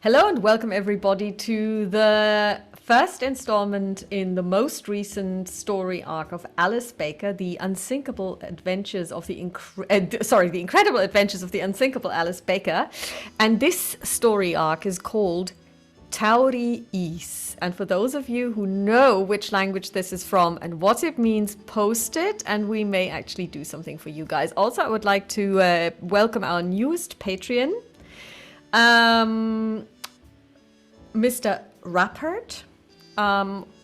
Hello and welcome everybody to the first installment in the most recent story arc of Alice Baker, the unsinkable adventures of the the incredible adventures of the unsinkable Alice Baker. And this story arc is called Tauri Is. And for those of you who know which language this is from and what it means, post it and we may actually do something for you guys. Also, I would like to welcome our newest Patreon, Mr. Rappert,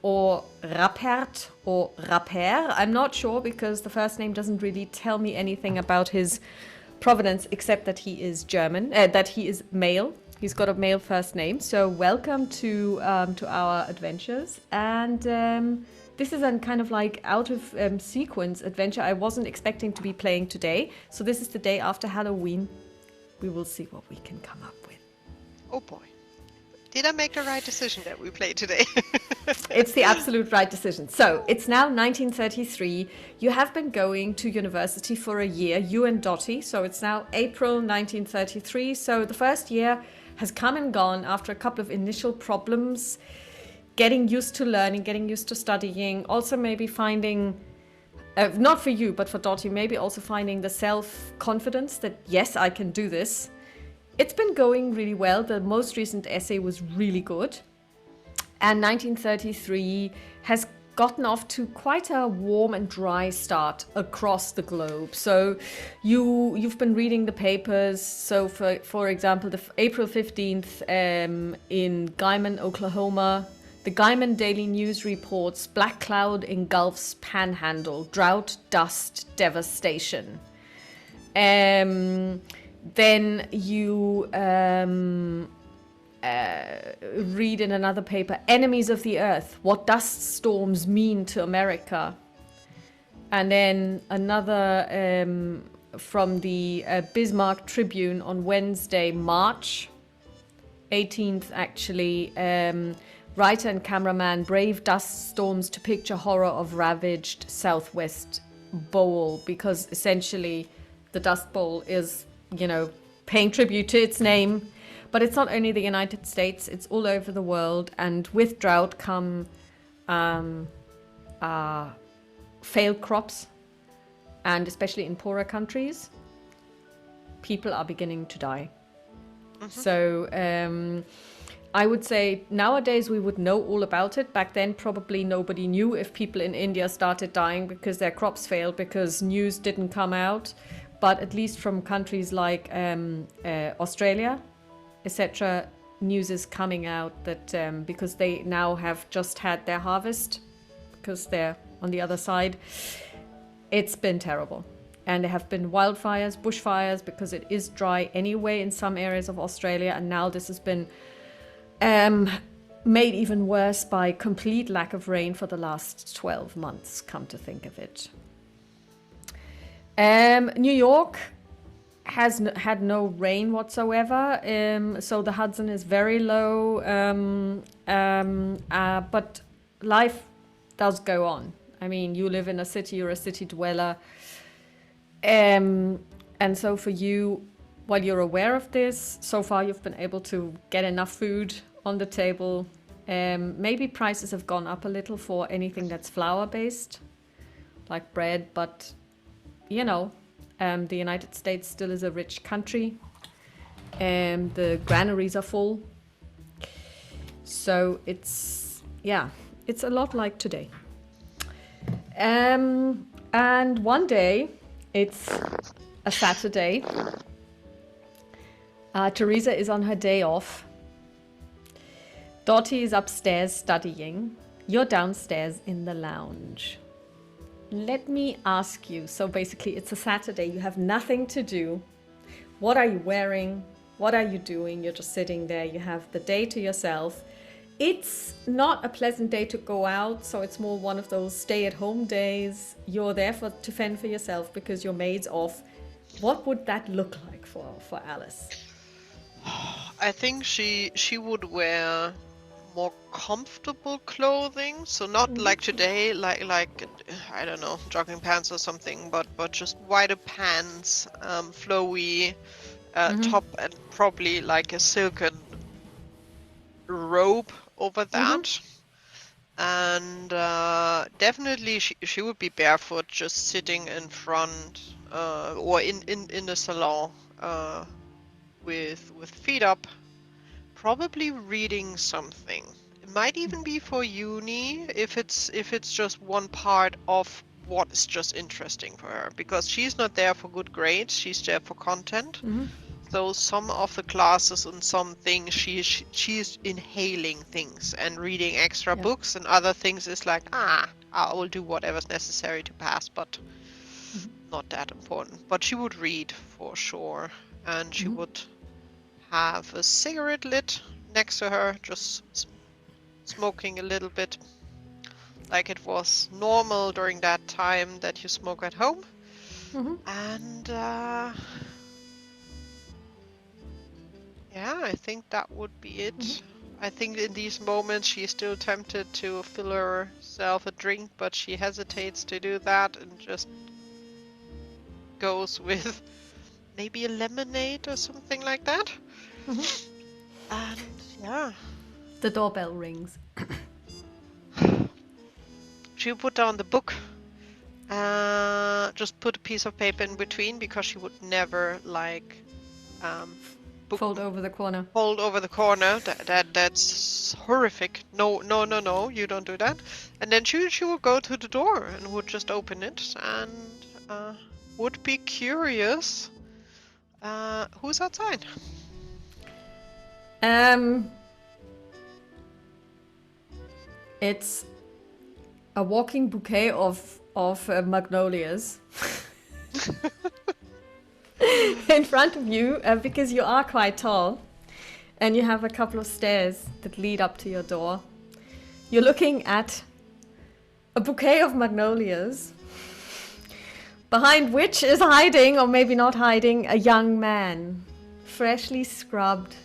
or Rappert, or Rapper. I'm not sure because the first name doesn't really tell me anything about his provenance except that he is German, that he is male. He's got a male first name. So welcome to our adventures. And this is a kind of like out of sequence adventure I wasn't expecting to be playing today. So this is the day after Halloween. We will see what we can come up with. Oh boy. Did I make the right decision that we play today? It's the absolute right decision. So it's now 1933. You have been going to university for a year, you and Dottie. So it's now April 1933. So the first year has come and gone after a couple of initial problems, getting used to learning, getting used to studying, also maybe finding, not for you, but for Dottie, maybe also finding the self-confidence that, yes, I can do this. It's been going really well. The most recent essay was really good. And 1933 has gotten off to quite a warm and dry start across the globe. So you've been reading the papers. So for example, the April 15th in Guymon, Oklahoma, the Guymon Daily News reports black cloud engulfs Panhandle, drought, dust, devastation. Then you read in another paper, Enemies of the Earth, what dust storms mean to America. And then another from the Bismarck Tribune on Wednesday, March 18th actually, writer and cameraman brave dust storms to picture horror of ravaged Southwest Bowl, because essentially the Dust Bowl is, you know, paying tribute to its name. But it's not only the United States, it's all over the world. And with drought come failed crops. And especially in poorer countries, people are beginning to die. Mm-hmm. So I would say nowadays we would know all about it. Back then, probably nobody knew if people in India started dying because their crops failed because news didn't come out. But at least from countries like Australia, etc., news is coming out that because they now have just had their harvest, because they're on the other side, it's been terrible. And there have been wildfires, bushfires, because it is dry anyway in some areas of Australia. And now this has been made even worse by complete lack of rain for the last 12 months, come to think of it. New York has had no rain whatsoever, so the Hudson is very low, but life does go on. I mean, you live in a city, you're a city dweller, and so for you, while you're aware of this, so far you've been able to get enough food on the table. Maybe prices have gone up a little for anything that's flour-based, like bread, but you know, the United States still is a rich country. The granaries are full. So it's a lot like today. And one day, it's a Saturday. Teresa is on her day off. Dottie is upstairs studying. You're downstairs in the lounge. Let me ask you, so basically it's a Saturday, you have nothing to do. What are you wearing? What are you doing? You're just sitting there, you have the day to yourself. It's not a pleasant day to go out, so it's more one of those stay-at-home days. You're there to fend for yourself because your maid's off. What would that look like for Alice? I think she would wear more comfortable clothing, so not like today, like I don't know, jogging pants or something, but just wider pants, flowy top, and probably like a silken robe over that. And definitely she would be barefoot, just sitting in front or in the salon with feet up, probably reading something. It might even be for uni if it's just one part of what is just interesting for her, because she's not there for good grades, she's there for content. So some of the classes and some things she's inhaling things and reading extra books, and other things is like, I will do whatever's necessary to pass, but not that important. But she would read for sure, and she would have a cigarette lit next to her, just smoking a little bit, like it was normal during that time that you smoke at home. And yeah, I think that would be it. I think in these moments she's still tempted to fill herself a drink, but she hesitates to do that and just goes with maybe a lemonade or something like that. And yeah. The doorbell rings. She put down the book. Just put a piece of paper in between, because she would never like Fold over the corner. Fold over the corner. That's horrific. No, you don't do that. And then she would go to the door and would just open it and would be curious who's outside. It's a walking bouquet of magnolias in front of you, because you are quite tall and you have a couple of stairs that lead up to your door. You're looking at a bouquet of magnolias, behind which is hiding, or maybe not hiding, a young man, freshly scrubbed.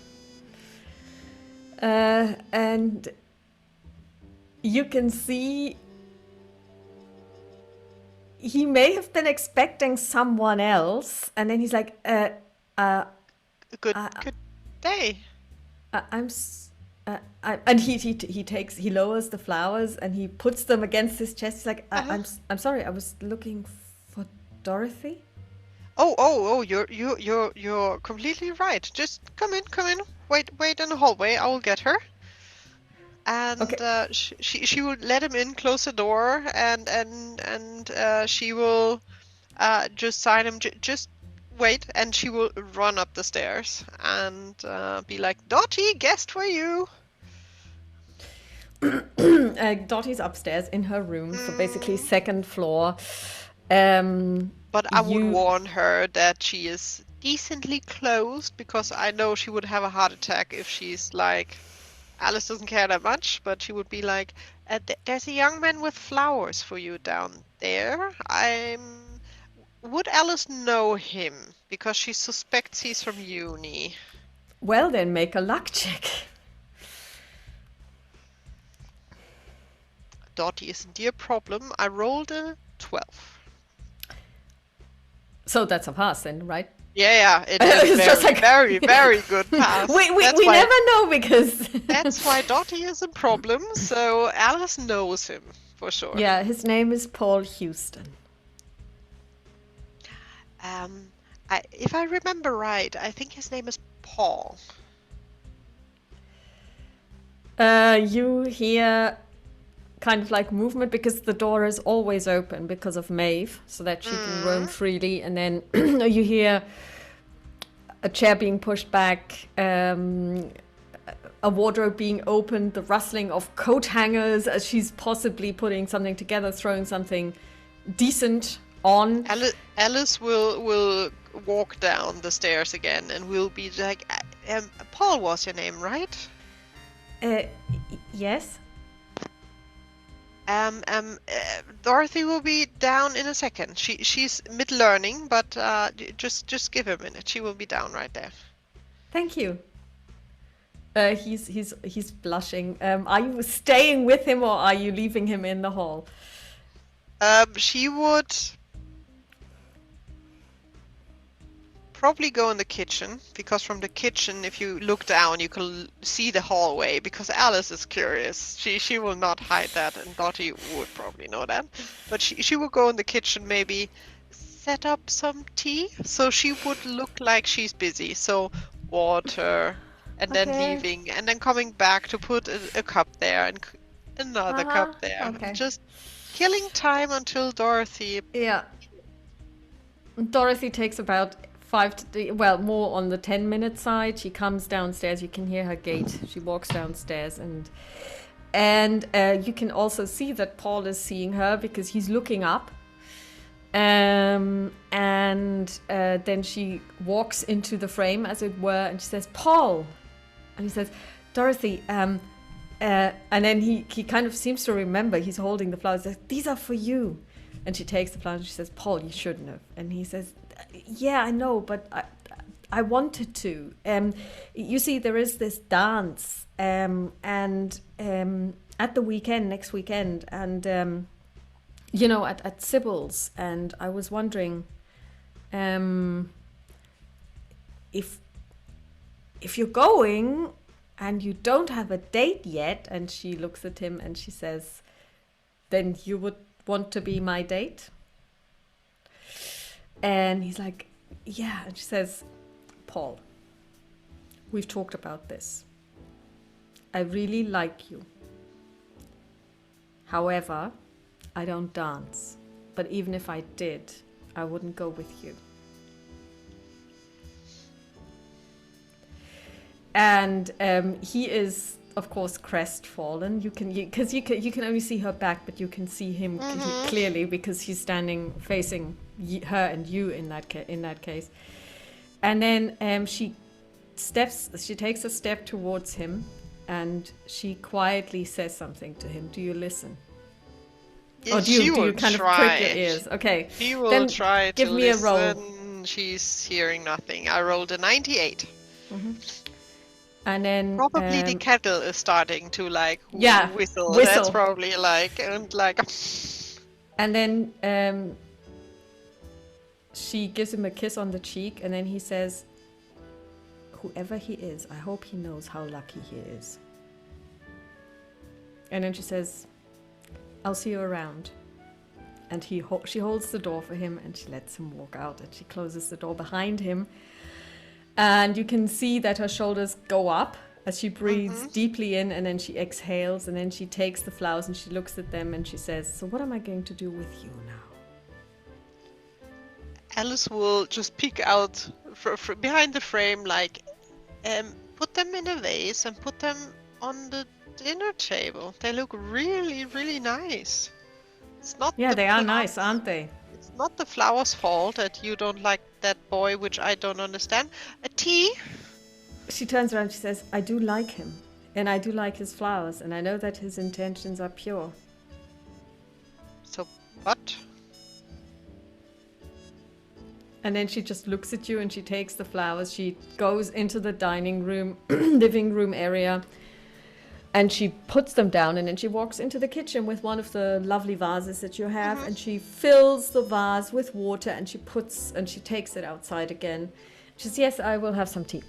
And you can see he may have been expecting someone else, and then he's like, Good day. And he lowers the flowers and he puts them against his chest. He's like, I'm sorry, I was looking for Dorothy. Oh, you're completely right. Just come in. Wait in the hallway. I will get her. And Okay. she will let him in, close the door, and she will just sign him. Just wait, and she will run up the stairs and be like, "Dottie, guest for you." Dottie's upstairs in her room, so basically second floor. But I would warn her that she is decently closed, because I know she would have a heart attack if she's like, Alice doesn't care that much, but she would be like, there's a young man with flowers for you down there. Would Alice know him? Because she suspects he's from uni. Well, then make a luck check. Dottie isn't a problem. I rolled a 12. So that's a pass then, right? Yeah, it is very, very good pass. We never know, because that's why Dottie is a problem. So Alice knows him for sure. Yeah, his name is Paul Houston. If I remember right, I think his name is Paul. You hear kind of like movement, because the door is always open because of Maeve, so that she can roam freely. And then you hear a chair being pushed back, a wardrobe being opened, the rustling of coat hangers as she's possibly putting something together, throwing something decent on. Alice will walk down the stairs again and will be like, Paul was your name, right? Yes. Dorothy will be down in a second. She's mid-learning, but just give her a minute. She will be down right there. Thank you. He's blushing. Are you staying with him, or are you leaving him in the hall? She would probably go in the kitchen, because from the kitchen, if you look down, you can see the hallway, because Alice is curious. She will not hide that, and Dottie would probably know that. But she will go in the kitchen, maybe set up some tea, so she would look like she's busy. So water, and then Okay. leaving, and then coming back to put a cup there, and another cup there. Okay. Just killing time until Dorothy. Yeah. Dorothy takes about more on the 10-minute side. She comes downstairs. You can hear her gate. She walks downstairs, and you can also see that Paul is seeing her because he's looking up. And then she walks into the frame, as it were, and she says, "Paul," and he says, "Dorothy." And then he kind of seems to remember. He's holding the flowers. He says, "These are for you." And she takes the flowers and she says, "Paul, you shouldn't have." And he says, "Yeah, I know, but I wanted to." You see, there is this dance and at the weekend, next weekend, and at Sybil's. And I was wondering if you're going and you don't have a date yet. And she looks at him and she says, "Then you would want to be my date?" And he's like, "Yeah." And she says, "Paul, we've talked about this. I really like you. However, I don't dance. But even if I did, I wouldn't go with you." And he is, of course, crestfallen. You can only see her back, but you can see him clearly because he's standing facing her and you in that case. And then she takes a step towards him, and she quietly says something to him. Do you listen? Yeah, Or do you kind of prick your ears? Okay. He will Then try give to me listen. a roll. She's hearing nothing. I rolled a 98. And then Probably the kettle is starting to whistle. whistle. That's probably And then she gives him a kiss on the cheek, and then he says, "Whoever he is, I hope he knows how lucky he is." And then she says, "I'll see you around." And she holds the door for him, and she lets him walk out, and she closes the door behind him. And you can see that her shoulders go up as she breathes deeply in, and then she exhales, and then she takes the flowers and she looks at them and she says, "So what am I going to do with you now?" Alice will just peek out behind the frame, put them in a vase and put them on the dinner table. They look really, really nice. It's not. Yeah, they are nice, aren't they? It's not the flower's fault that you don't like that boy, which I don't understand. A tea? She turns around and she says, "I do like him, and I do like his flowers, and I know that his intentions are pure." So what? And then she just looks at you and she takes the flowers. She goes into the dining room, living room area, and she puts them down, and then she walks into the kitchen with one of the lovely vases that you have, and she fills the vase with water, and she takes it outside again. She says, "Yes, I will have some tea."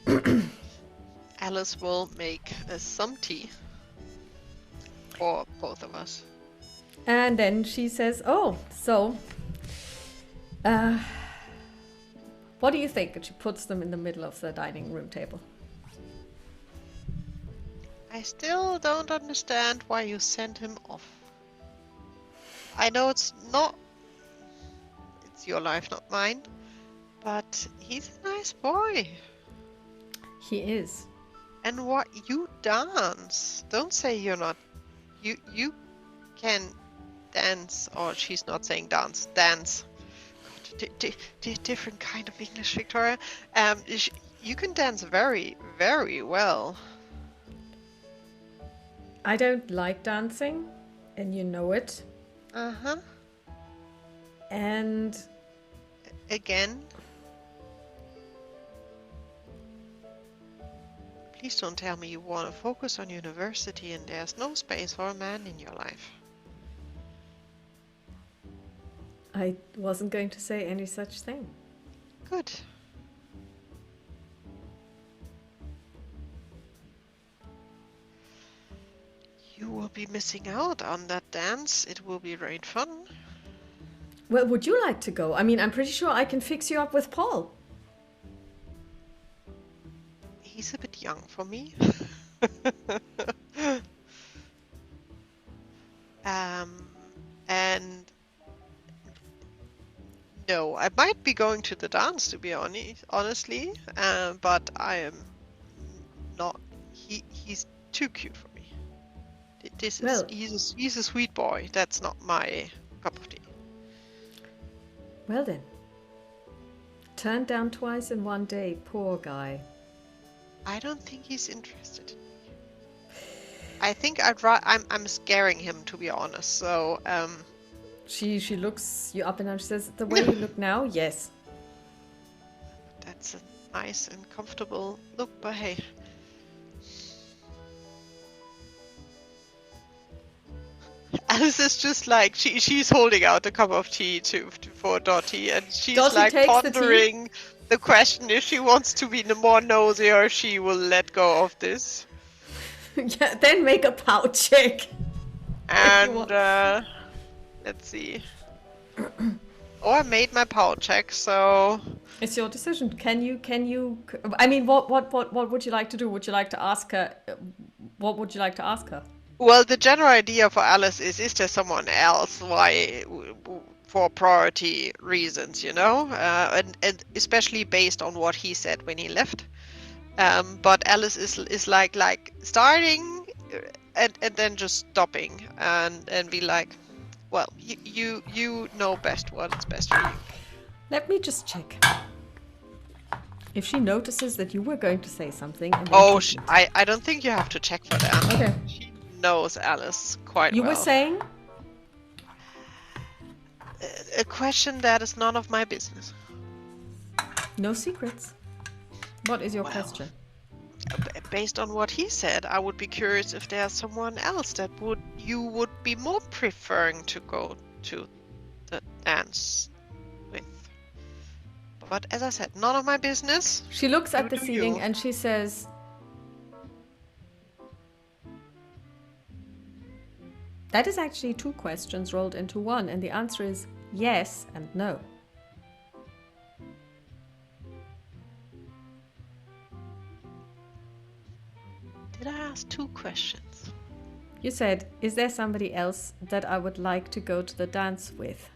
Alice will make some tea for both of us. And then she says, "Oh, so what do you think?" And she puts them in the middle of the dining room table. I still don't understand why you sent him off. I know it's your life, not mine, but he's a nice boy. He is. And what, you dance? Don't say you're not. You can dance, or she's not saying dance. Dance. Different kind of English, Victoria. You can dance very, very well. I don't like dancing, and you know it. Uh-huh. And again, please don't tell me you want to focus on university and there's no space for a man in your life. I wasn't going to say any such thing. Good. You will be missing out on that dance. It will be great fun. Well, would you like to go? I mean, I'm pretty sure I can fix you up with Paul. He's a bit young for me. And no, I might be going to the dance to be honestly, but I am not. He's too cute for me. Well, He's a sweet boy. That's not my cup of tea. well then. Turned down twice in one day, poor guy. I don't think he's interested in me. I think I'm scaring him, to be honest. So She looks you up and down. She says, "The way you look now, yes." that's a nice and comfortable look. But hey, Alice is just like she's holding out a cup of tea for Dottie, and she's Dottie like takes the tea. pondering the question if she wants to be more nosy or she will let go of this. Yeah, then make a pout check. And let's see. Oh, I made my power check, so It's your decision. Can you? I mean, what would you like to do? Would you like to ask her? What would you like to ask her? well, the general idea for Alice is there someone else? Why, for priority reasons, you know, and especially based on what he said when he left. But Alice is like starting and then just stopping and be like, well, you know best what's best for you. Let me just check. If she notices that you were going to say something, and then Oh, didn't. I don't think you have to check for that. Okay. She knows Alice quite You well. were saying? A question that is none of my business. No secrets. What is your Well. question? Based on what he said, I would be curious if there's someone else that you would be more preferring to go to the dance with. But as I said, none of my business. She looks at the do ceiling you. and she says, that is actually two questions rolled into one, and the answer is yes and no. Did I ask two questions? You said, is there somebody else that I would like to go to the dance with?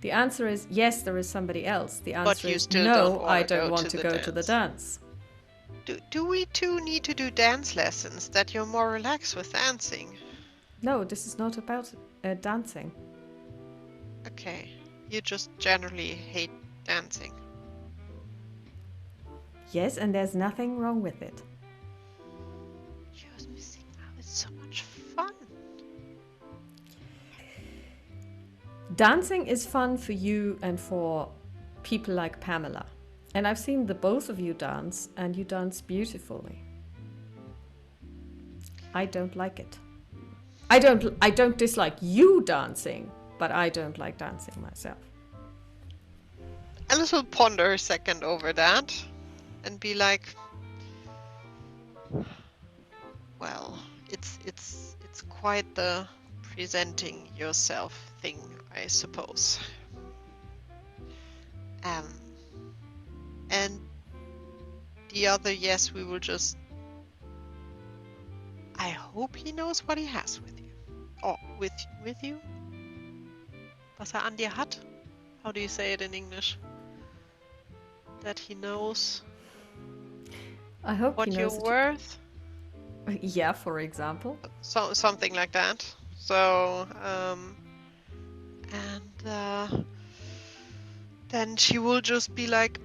The answer is yes, there is somebody else. The answer you is still no, don't wanna I don't go want to to the go to the dance. Do we two need to do dance lessons that you're more relaxed with dancing? No, this is not about dancing. Okay, you just generally hate dancing. Yes, and there's nothing wrong with it. You're missing out. It's so much fun. Dancing is fun for you and for people like Pamela. And I've seen the both of you dance, and you dance beautifully. I don't like it. I don't dislike you dancing, but I don't like dancing myself. Alice will ponder a second over that and be like, well, it's quite the presenting yourself thing, I suppose. And the other yes, we will just. I hope he knows what he has with you. Or with you? Was an dir hat? How do you say it in English? That he knows I hope what he you're knows worth? Yeah, for example. Something like that. So, then she will just be like,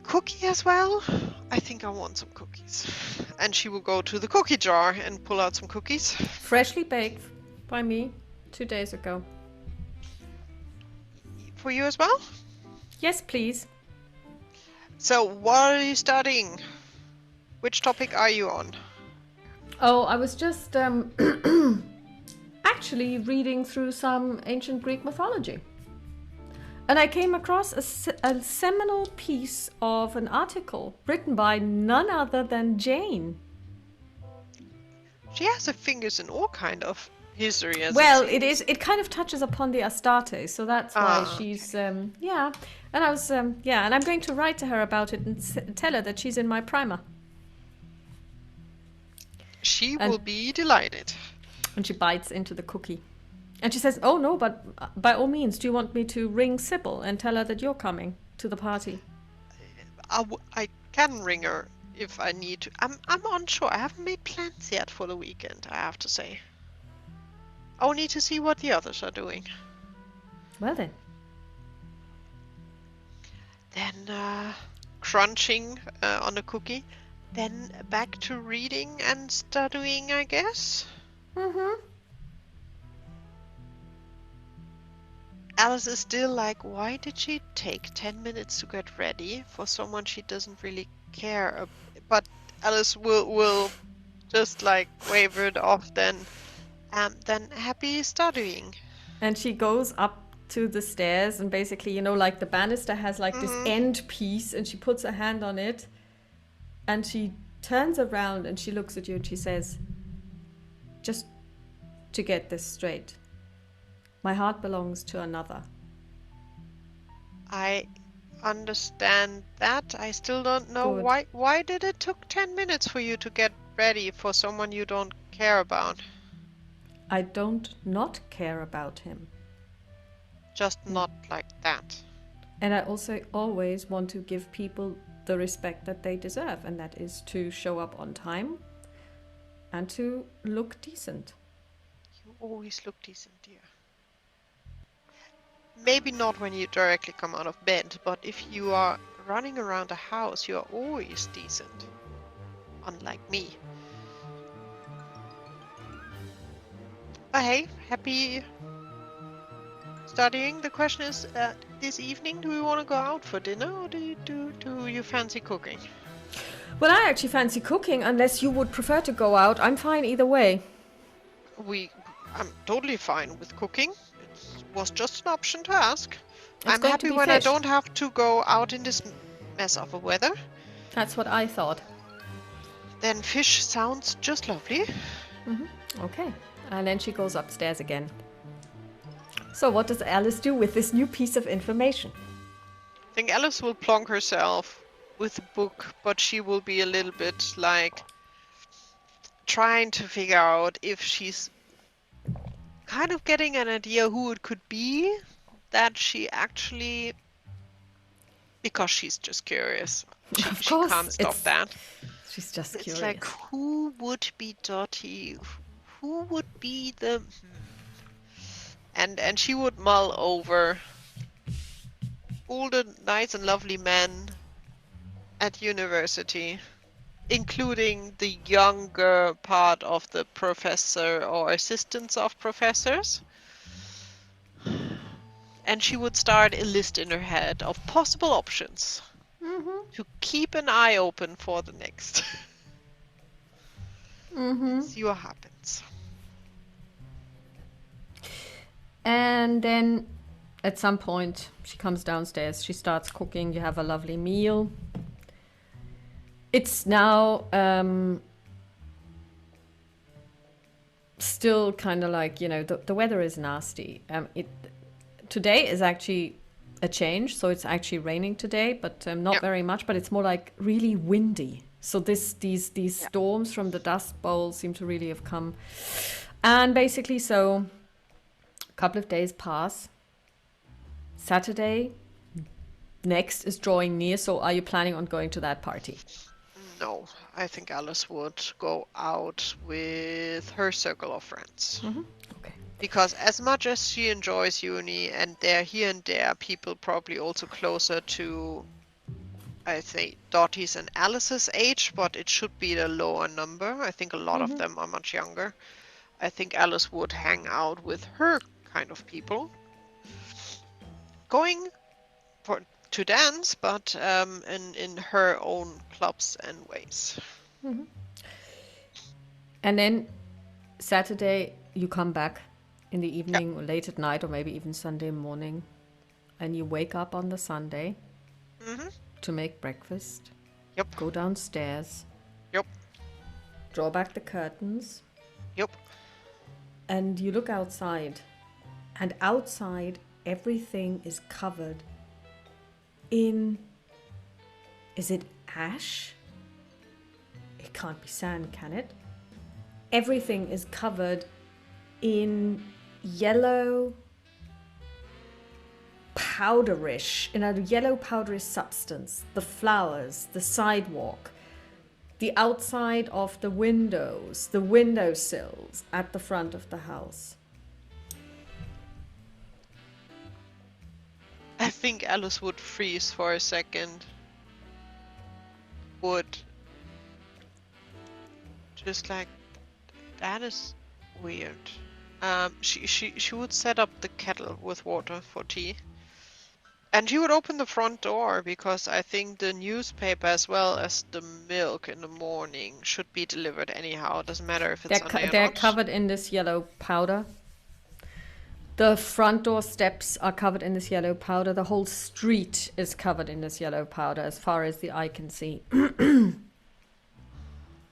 cookie as well? I think I want some cookies. And she will go to the cookie jar and pull out some cookies. Freshly baked by me 2 days ago. For you as well? Yes, please. So, what are you studying? Which topic are you on? Oh, I was just actually reading through some ancient Greek mythology. And I came across a seminal piece of an article written by none other than Jane. She has her fingers in all kind of history, as Well, it seems. it kind of touches upon the Astarte, so that's why she's, yeah. And I was, yeah, and I'm going to write to her about it and tell her that she's in my primer. She And, will be delighted. and she bites into the cookie. And she says, oh no, but by all means, do you want me to ring Sybil and tell her that you're coming to the party? I can ring her if I need to. I'm unsure. I haven't made plans yet for the weekend, I have to say. I'll need to see what the others are doing. Well then. Then crunching on the cookie. Then back to reading and studying, I guess. Mm-hmm. Alice is still like, why did she take 10 minutes to get ready for someone she doesn't really care? But Alice will just like waver it off then. Then happy studying. And she goes up to the stairs and basically, you know, like the banister has like this end piece and she puts her hand on it and she turns around and she looks at you and she says, just to get this straight, my heart belongs to another. I understand that. I still don't know Good. why did it took 10 minutes for you to get ready for someone you don't care about? I don't not care about him. Just not like that. And I also always want to give people the respect that they deserve, and that is to show up on time and to look decent. You always look decent, dear. Maybe not when you directly come out of bed, but if you are running around the house, you are always decent. Unlike me. But hey, happy studying. The question is, this evening, do we want to go out for dinner or do you fancy cooking? Well, I actually fancy cooking, unless you would prefer to go out. I'm fine either way. I'm totally fine with cooking. It was just an option to ask. It's I'm going to happy be when fish. I don't have to go out in this mess of a weather. That's what I thought. Then fish sounds just lovely. Okay. And then she goes upstairs again. So what does Alice do with this new piece of information? I think Alice will plonk herself with a book, but she will be a little bit like trying to figure out if she's kind of getting an idea who it could be that she actually, because she's just curious. Of She course, can't stop that. She's just It's curious. like, who would be Dottie? Who would be the... And she would mull over all the nice and lovely men at university, including the younger part of the professor or assistants of professors. And she would start a list in her head of possible options to keep an eye open for the next. See what happens. And then at some point she comes downstairs, she starts cooking, you have a lovely meal. It's now still kind of like, you know, the weather is nasty. Today is actually a change, so it's actually raining today, but not very much, but it's more like really windy. So these storms from the Dust Bowl seem to really have come. And basically, so a couple of days pass. Saturday next is drawing near, so are you planning on going to that party? No, I think Alice would go out with her circle of friends. Okay. Because as much as she enjoys uni, and there here and there people probably also closer to, I say, Dottie's and Alice's age, but it should be the lower number. I think a lot of them are much younger. I think Alice would hang out with her kind of people. Going to dance, but in her own clubs and ways. And then Saturday you come back in the evening or late at night or maybe even Sunday morning, and you wake up on the Sunday to make breakfast. Yep. Go downstairs. Yep. Draw back the curtains. Yep. And you look outside, and outside everything is covered in, is it ash? It can't be sand, can it? Everything is covered in yellow powderish, in a yellow powderish substance. The flowers, the sidewalk, the outside of the windows, the windowsills at the front of the house. I think Alice would freeze for a second. Would just like, that is weird. She would set up the kettle with water for tea. And she would open the front door because I think the newspaper as well as the milk in the morning should be delivered anyhow. It doesn't matter if it's Sunday or They're not. covered in this yellow powder. The front door steps are covered in this yellow powder. The whole street is covered in this yellow powder as far as the eye can see.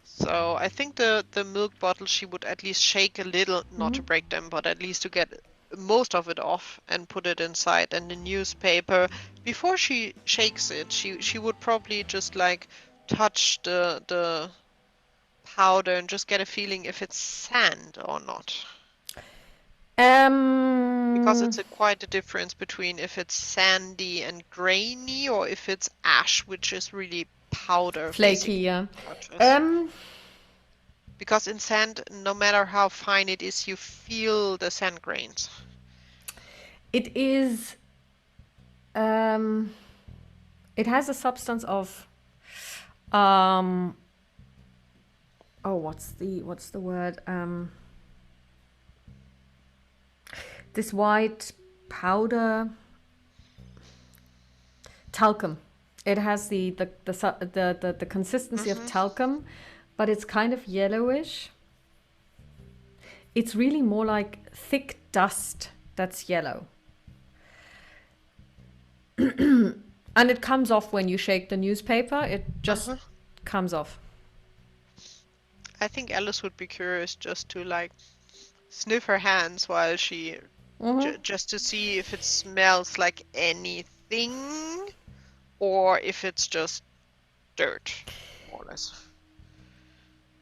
So I think the milk bottle she would at least shake a little, not to break them, but at least to get most of it off and put it inside. And the newspaper, before she shakes it, she would probably just like touch the powder and just get a feeling if it's sand or not. Because it's quite a difference between if it's sandy and grainy or if it's ash, which is really powder. Flaky, yeah. Because in sand, no matter how fine it is, you feel the sand grains. It is. It has a substance of. Oh, what's the word? This white powder. Talcum. It has the consistency of talcum, but it's kind of yellowish. It's really more like thick dust that's yellow. And it comes off when you shake the newspaper. It just comes off. I think Alice would be curious just to like sniff her hands while she just to see if it smells like anything or if it's just dirt, more or less.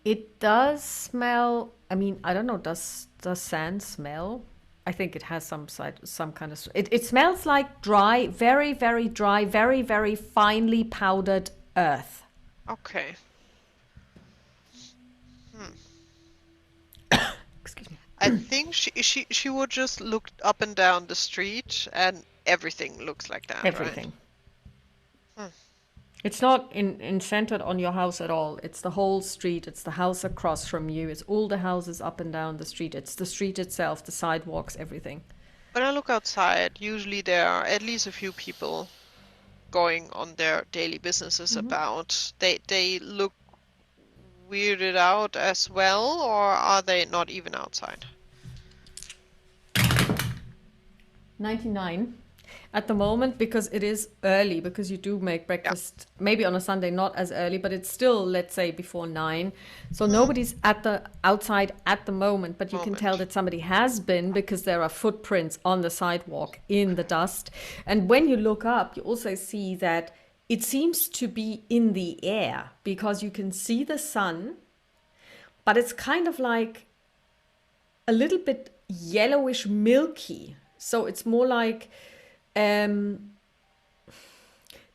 It does smell. I mean, I don't know. Does sand smell? I think it has some kind of. It smells like dry, very very dry, very very finely powdered earth. Okay. Excuse me. I think she would just look up and down the street and everything looks like that. Everything. Right? It's not centered on your house at all. It's the whole street. It's the house across from you. It's all the houses up and down the street. It's the street itself, the sidewalks, everything. When I look outside, usually there are at least a few people going on their daily businesses about. They look weirded out as well, or are they not even outside? 99 at the moment, because it is early, because you do make breakfast maybe on a Sunday, not as early, but it's still, let's say, before 9. So nobody's outside at the moment, but you can tell that somebody has been because there are footprints on the sidewalk in the dust. And when you look up, you also see that it seems to be in the air, because you can see the sun, but it's kind of like a little bit yellowish milky. So it's more like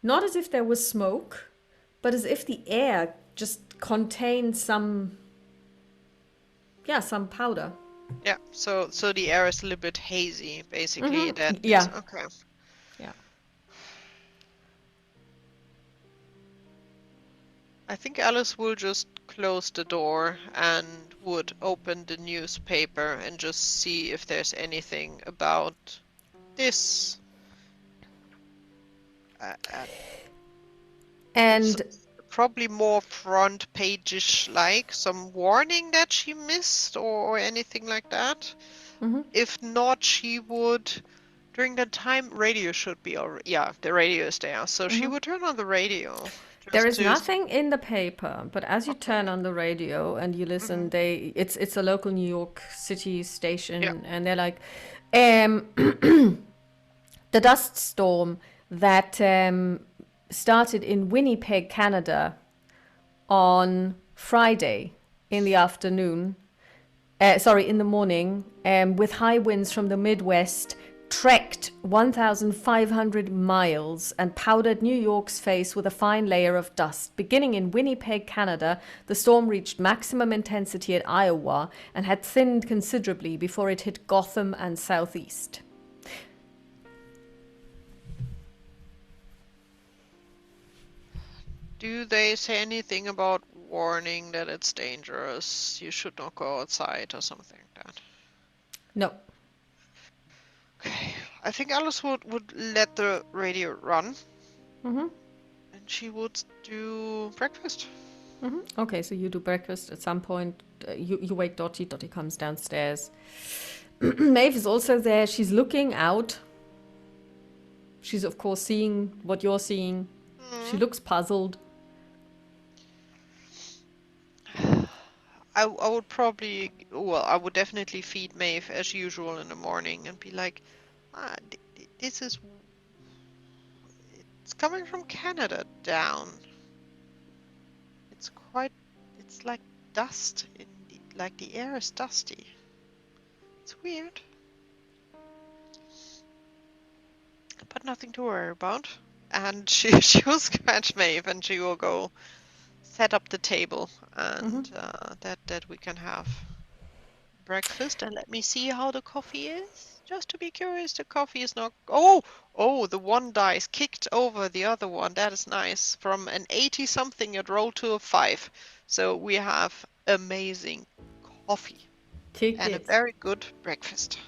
not as if there was smoke, but as if the air just contained some powder. Yeah, so the air is a little bit hazy, basically. Okay. Yeah. I think Alice will just close the door and would open the newspaper and just see if there's anything about this. And probably more front page-ish, like some warning that she missed or anything like that. If not, she would, during that time, radio should be already, the radio is there. So she would turn on the radio There is serious. nothing in the paper, but as you turn on the radio and you listen, it's a local New York City station, Yeah. and they're like, the dust storm that started in Winnipeg, Canada, on Friday in the afternoon. In the morning, with high winds from the Midwest, trekked 1,500 miles and powdered New York's face with a fine layer of dust. Beginning in Winnipeg, Canada, the storm reached maximum intensity at Iowa and had thinned considerably before it hit Gotham and southeast. Do they say anything about warning that it's dangerous, you should not go outside or something like that? No. Okay. I think Alice would let the radio run. Mm-hmm. And she would do breakfast. Mm-hmm. Okay, so you do breakfast at some point. You wake Dottie. Dottie comes downstairs. Maeve is also there. She's looking out. She's, of course, seeing what you're seeing. She looks puzzled. I would probably, well, I would definitely feed Maeve as usual in the morning and be like, this is, it's coming from Canada down. It's quite, it's like dust, like the air is dusty. It's weird. But nothing to worry about. And she will scratch Maeve and she will go set up the table and that we can have breakfast. And let me see how the coffee is. Just to be curious, the coffee is not... Oh, the one dice kicked over the other one. That is nice. From an 80 something, it rolled to a 5. So we have amazing coffee and a very good breakfast.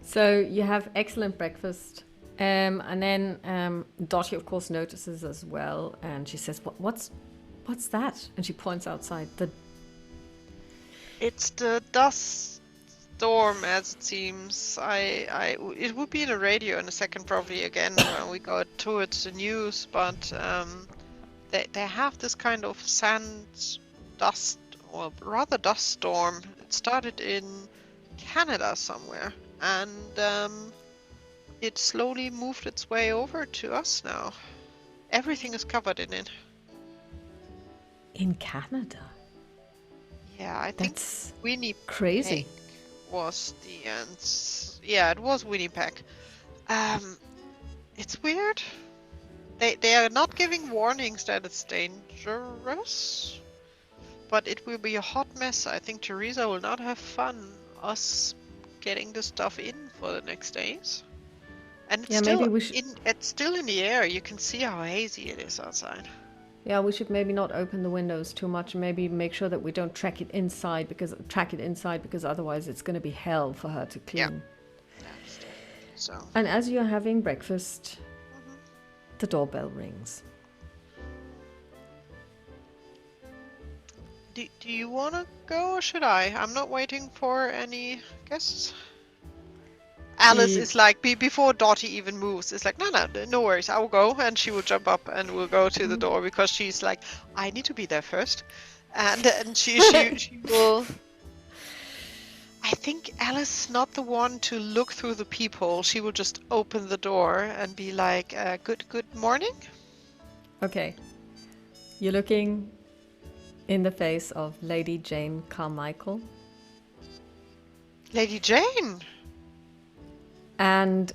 So you have excellent breakfast. And then Dottie, of course, notices as well. And she says, what's that? And she points outside. It's the dust storm, as it seems. It would be in the radio in a second, probably again when we go towards the news. But they have this kind of sand dust, or rather dust storm. It started in Canada somewhere, and it slowly moved its way over to us now. Everything is covered in it. In Canada? Yeah, I think That's Winnipeg crazy. was the end. Yeah, it was Winnipeg. It's weird. They are not giving warnings that it's dangerous, but it will be a hot mess. I think Teresa will not have fun us getting the stuff in for the next days. And it's it's still in the air. You can see how hazy it is outside. Yeah, we should maybe not open the windows too much. Maybe make sure that we don't track it inside because otherwise it's going to be hell for her to clean. Yeah, so. And as you're having breakfast, the doorbell rings. Do you want to go or should I? I'm not waiting for any guests. Alice is like, before Dottie even moves, it's like, no worries, I will go. And she will jump up and will go to the door because she's like, I need to be there first. And she will... I think Alice is not the one to look through the peephole. She will just open the door and be like, good morning. Okay. You're looking in the face of Lady Jane Carmichael. Lady Jane! And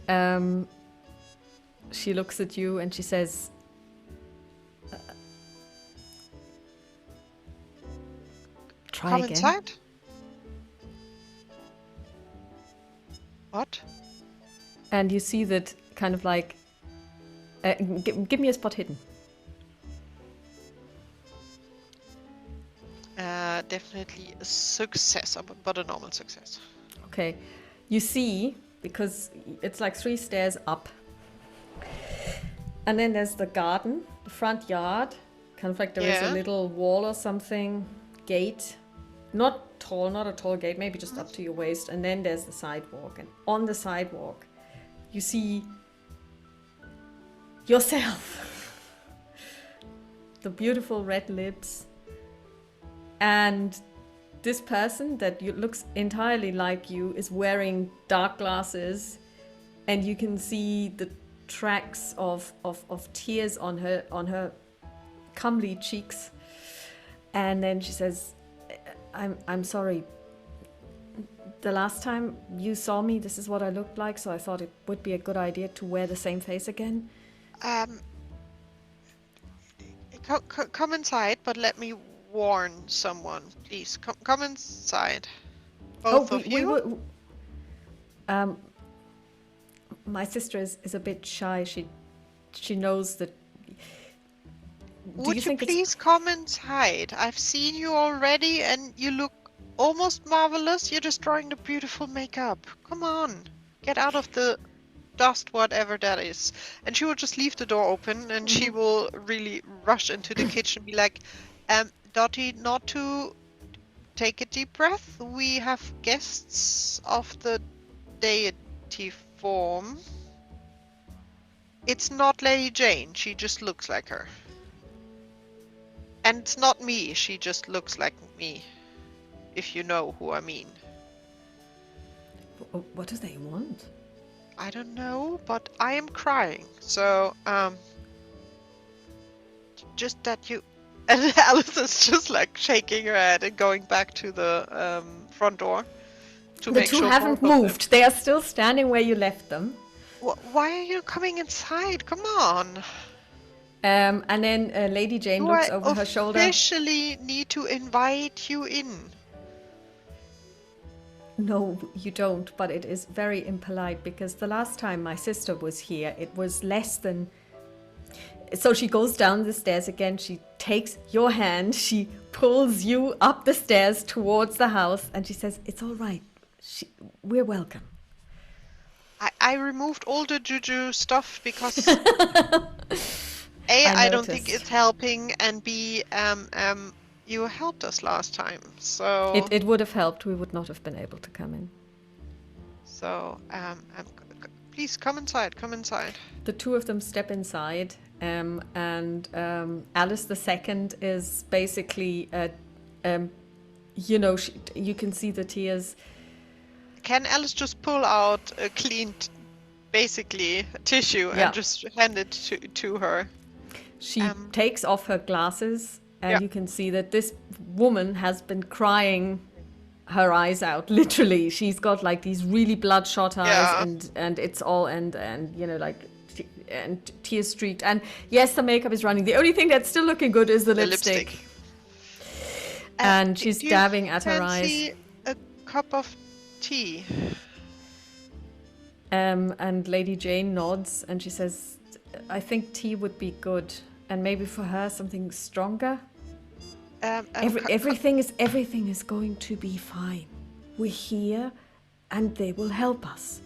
she looks at you and she says, try Come again. Inside? What? And you see that kind of like, give me a spot hidden. Definitely a success, but a normal success. Okay. You see, because it's like 3 stairs up. And then there's the garden, the front yard. Kind of like there is a little wall or something. Gate. Not a tall gate, maybe just up to your waist. And then there's the sidewalk. And on the sidewalk, you see yourself. The beautiful red lips. And this person that looks entirely like you is wearing dark glasses, and you can see the tracks of tears on her comely cheeks. And then she says, I'm sorry. The last time you saw me, this is what I looked like, so I thought it would be a good idea to wear the same face again. Come inside, but let me warn someone, please. Come inside. Both of you. My sister is a bit shy. She knows that. Would you please come inside? I've seen you already and you look almost marvelous. You're destroying the beautiful makeup. Come on. Get out of the dust, whatever that is. And she will just leave the door open and she will really rush into the kitchen and be like, Dottie, not to take a deep breath. We have guests of the deity form. It's not Lady Jane. She just looks like her. And it's not me, she just looks like me, if you know who I mean. What do they want? I don't know, but I am crying, so, just that you... And Alice is just like shaking her head and going back to the front door to make sure... The two haven't moved, they are still standing where you left them. Why are you coming inside? Come on! And then Lady Jane looks over her shoulder. I officially need to invite you in. No, you don't, but it is very impolite because the last time my sister was here, it was less than... So she goes down the stairs again, she takes your hand, she pulls you up the stairs towards the house, and she says, it's all right, we're welcome. I removed all the juju stuff because... I don't think it's helping, and B, you helped us last time, so... It would have helped, we would not have been able to come in. So, please come inside, come inside. The two of them step inside, and Alice II is basically, you know, you can see the tears. Can Alice just pull out a clean, basically, tissue and just hand it to her? She takes off her glasses, and you can see that this woman has been crying her eyes out, literally. She's got like these really bloodshot eyes, and it's all, and you know, like, and tear streaked. And yes, the makeup is running. The only thing that's still looking good is the lipstick. And she's dabbing at her eyes. A cup of tea? And Lady Jane nods, and she says, I think tea would be good, and maybe for her something stronger. Everything is going to be fine. We're here, and they will help us.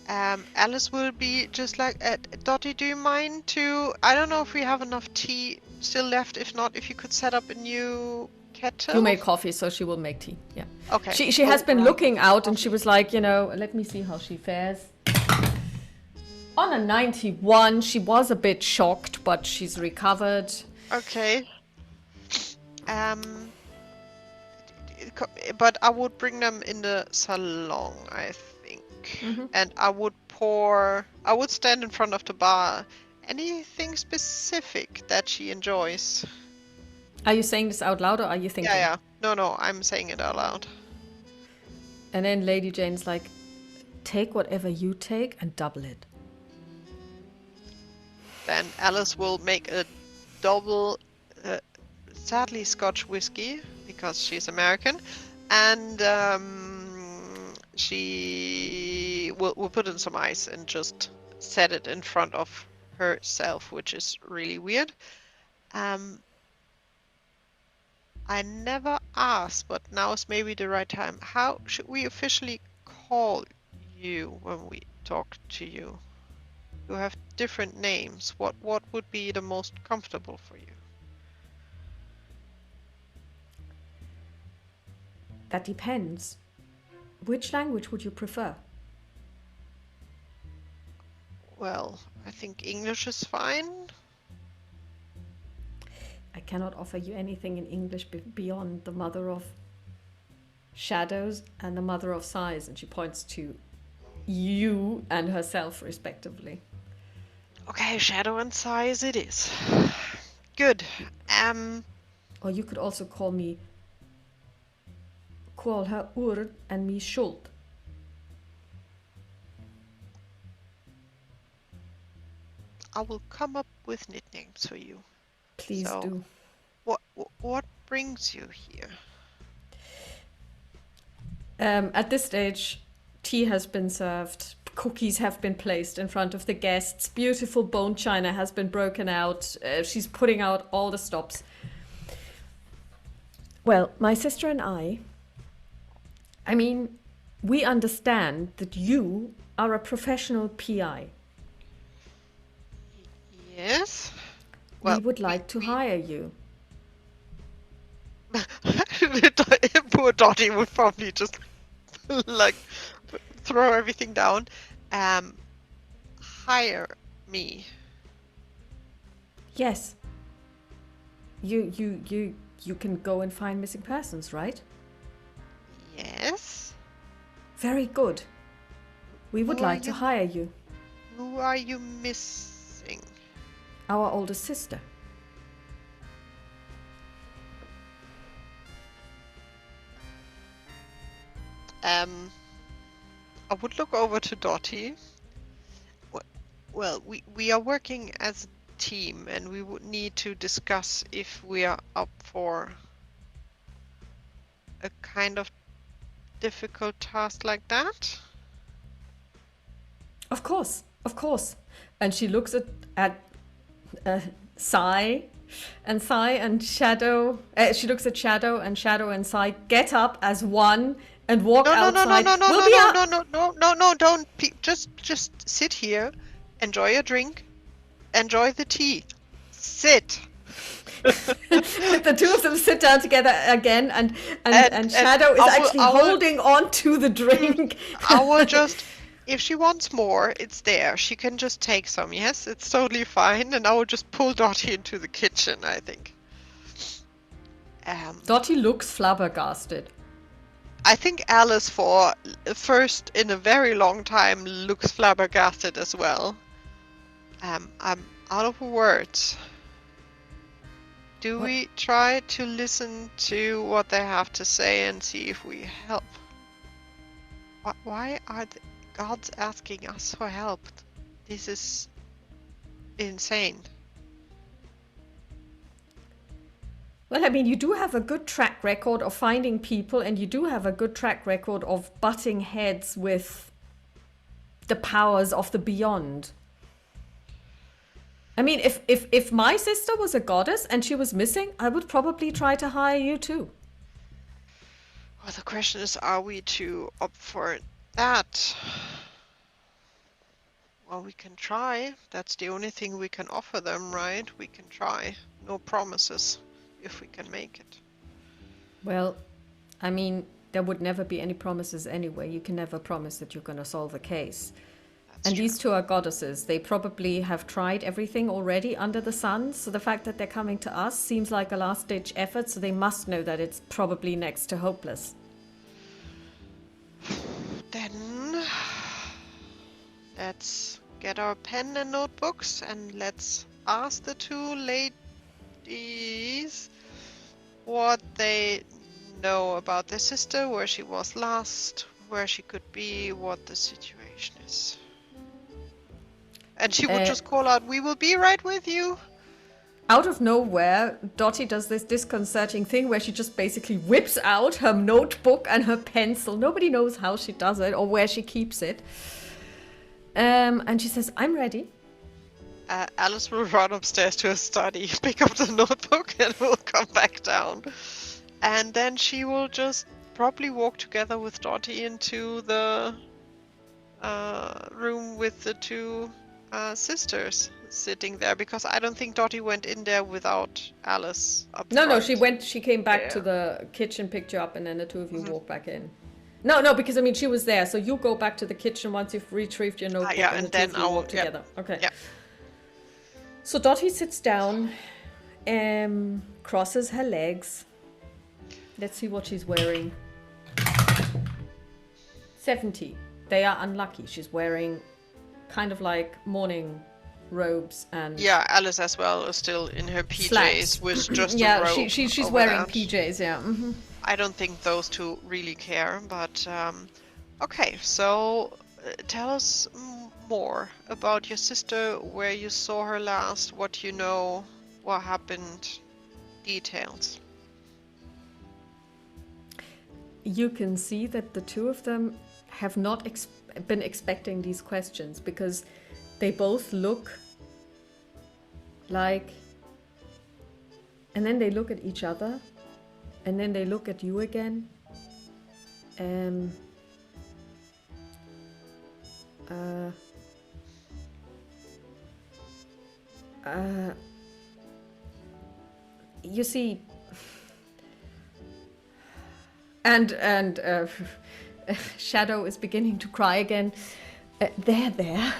Alice will be just like, Dottie, do you mind to... I don't know if we have enough tea still left. If not, if you could set up a new kettle. You make coffee, so she will make tea. Yeah. Okay. She has been looking out, and she was like, you know, let me see how she fares. On a 91, she was a bit shocked, but she's recovered. Okay. But I would bring them in the salon, I think. And I would stand in front of the bar. Anything specific that she enjoys? Are you saying this out loud, or are you thinking? Yeah. No, I'm saying it out loud. And then Lady Jane's like, take whatever you take and double it. Then Alice will make a double, sadly Scotch whiskey, because she's American, and she will put in some ice and just set it in front of herself, which is really weird. I never asked, but now is maybe the right time. How should we officially call you when we talk to you? You have different names. What would be the most comfortable for you? That depends. Which language would you prefer? Well, I think English is fine. I cannot offer you anything in English beyond the mother of shadows and the mother of sighs, and she points to you and herself respectively. Okay, shadow and size it is. Good. Or you could also call her Ur and me Schuld. I will come up with nicknames for you. Please So, do. What brings you here? At this stage, tea has been served, cookies have been placed in front of the guests, beautiful bone china has been broken out. She's putting out all the stops. Well, my sister and I mean, we understand that you are a professional PI. Yes. We would like to hire you. Poor Dottie would probably just like throw everything down. Hire me. Yes. You can go and find missing persons, right? Yes. Very good. We would like to hire you. Who are you missing? Our oldest sister. I would look over to Dottie. Well, we are working as a team, and we would need to discuss if we are up for a kind of difficult task like that. Of course, of course. And she looks at Sai and Shadow. She looks at Shadow and Sai get up as one and walk outside. No, don't. Just sit here, enjoy your drink, enjoy the tea. Sit. The two of them sit down together again, and Shadow is actually holding on to the drink. I will just, if she wants more, it's there. She can just take some. Yes, it's totally fine. And I will just pull Dottie into the kitchen, I think. Dottie looks flabbergasted. I think Alice, for first in a very long time, looks flabbergasted as well. I'm out of words. Do we try to listen to what they have to say and see if we help? Why are the gods asking us for help? This is insane. Well, I mean, you do have a good track record of finding people, and you do have a good track record of butting heads with the powers of the beyond. I mean, if my sister was a goddess and she was missing, I would probably try to hire you too. Well, the question is, are we too up for that? Well, we can try. That's the only thing we can offer them, right? We can try. No promises, if we can make it. Well, I mean, there would never be any promises anyway. You can never promise that you're going to solve a case. And these two are goddesses. They probably have tried everything already under the sun. So the fact that they're coming to us seems like a last-ditch effort. So they must know that it's probably next to hopeless. Then let's get our pen and notebooks and let's ask the two ladies what they know about their sister, where she was last, where she could be, what the situation is. And she would just call out, "We will be right with you." Out of nowhere, Dottie does this disconcerting thing where she just basically whips out her notebook and her pencil. Nobody knows how she does it or where she keeps it. And she says, "I'm ready." Alice will run upstairs to her study, pick up the notebook, and will come back down. And then she will just probably walk together with Dottie into the room with the two sisters sitting there, because I don't think Dottie went in there without Alice up front. No, she came back to the kitchen, picked you up, and then the two of you walked back in. No, because I mean she was there. So you go back to the kitchen once you've retrieved your notebook Yeah, and and the two then of you I'll walk together. Okay. yeah. So Dottie sits down, crosses her legs. Let's see what she's wearing. 70. They are unlucky. She's wearing kind of like morning robes and Yeah, Alice as well is still in her PJs slacks. with just a Yeah, robe she's over wearing that. PJs. Yeah. I don't think those two really care, but okay, so tell us more about your sister, where you saw her last, what you know, what happened, details. You can see that the two of them have not been expecting these questions because they both look like, and then they look at each other, and then they look at you again. You see, and Shadow is beginning to cry again. There.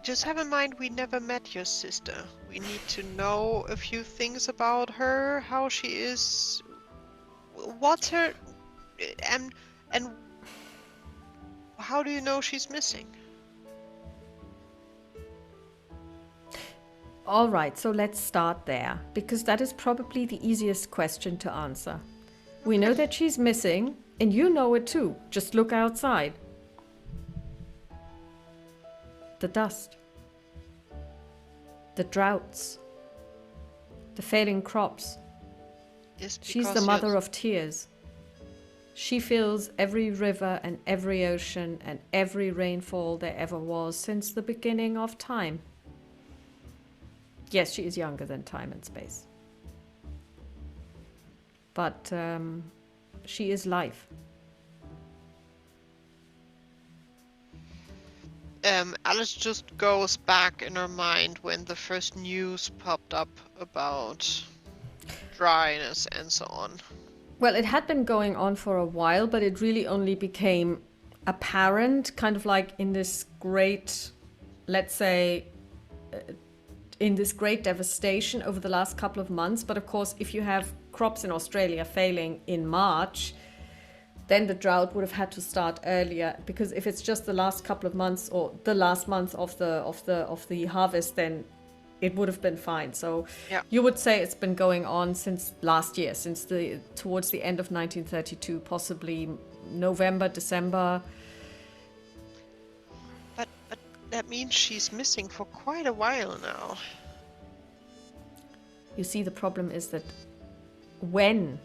Just have in mind we never met your sister. We need to know a few things about her, how she is, what's her, and how do you know she's missing? All right, so let's start there, because that is probably the easiest question to answer. We know that she's missing, and you know it too. Just look outside. The dust. The droughts. The failing crops. She's the mother of tears. She fills every river and every ocean and every rainfall there ever was since the beginning of time. Yes, she is younger than time and space. But she is life. Alice just goes back in her mind when the first news popped up about dryness and so on. Well, it had been going on for a while, but it really only became apparent kind of like in this great, let's say, in this great devastation over the last couple of months. But of course, if you have crops in Australia failing in March, then the drought would have had to start earlier, because if it's just the last couple of months or the last month of the harvest, then it would have been fine. So yeah. You would say it's been going on since last year, towards the end of 1932, possibly November, December. But that means she's missing for quite a while now. You see, the problem is that when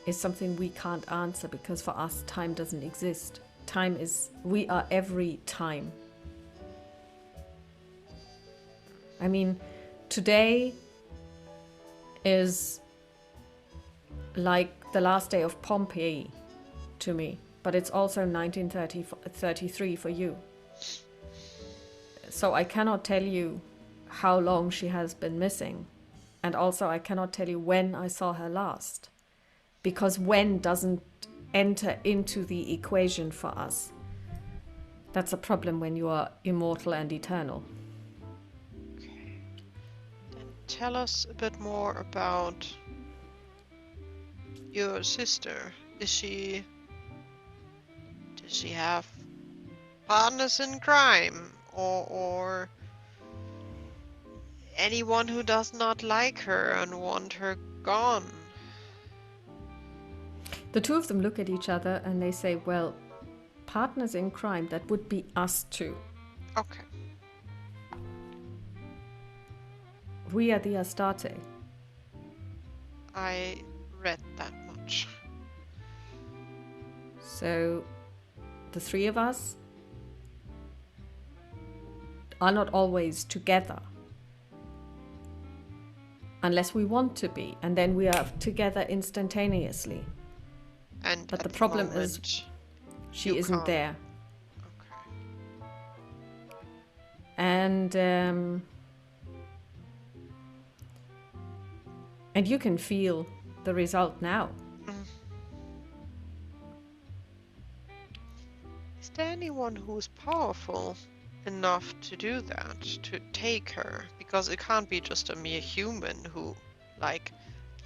is something we can't answer, because for us time doesn't exist. We are every time. I mean, today is like the last day of Pompeii to me, but it's also 1933 for you. So I cannot tell you how long she has been missing, and also I cannot tell you when I saw her last, because when doesn't enter into the equation for us. That's a problem when you are immortal and eternal. Okay. Then tell us a bit more about your sister. Does she have partners in crime, or anyone who does not like her and want her gone? The two of them look at each other and they say, well, partners in crime, that would be us two. Okay. We are the Astarte. I read that much. So the three of us are not always together, unless we want to be, and then we are together instantaneously. But the problem is she isn't there. Okay. And you can feel the result now. there anyone who's powerful enough to do that, to take her? Because it can't be just a mere human who, like,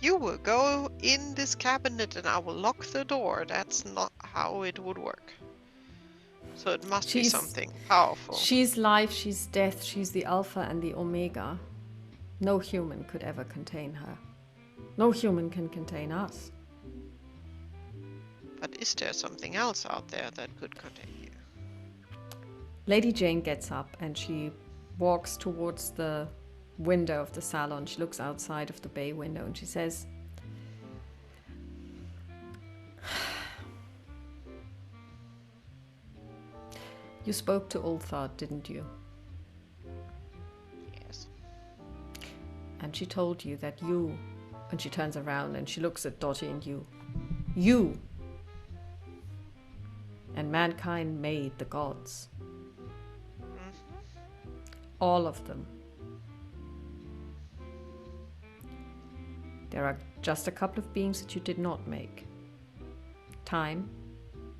you will go in this cabinet and I will lock the door. That's not how it would work. So it must be something powerful. She's life, she's death, she's the Alpha and the Omega. No human could ever contain her. No human can contain us. But is there something else out there that could contain you? Lady Jane gets up and she walks towards the window of the salon. She looks outside of the bay window and she says, "You spoke to Ulthar, didn't you?" Yes. And she told you that you, and she turns around and she looks at Dottie and you and mankind made the gods. All of them. There are just a couple of beings that you did not make. Time,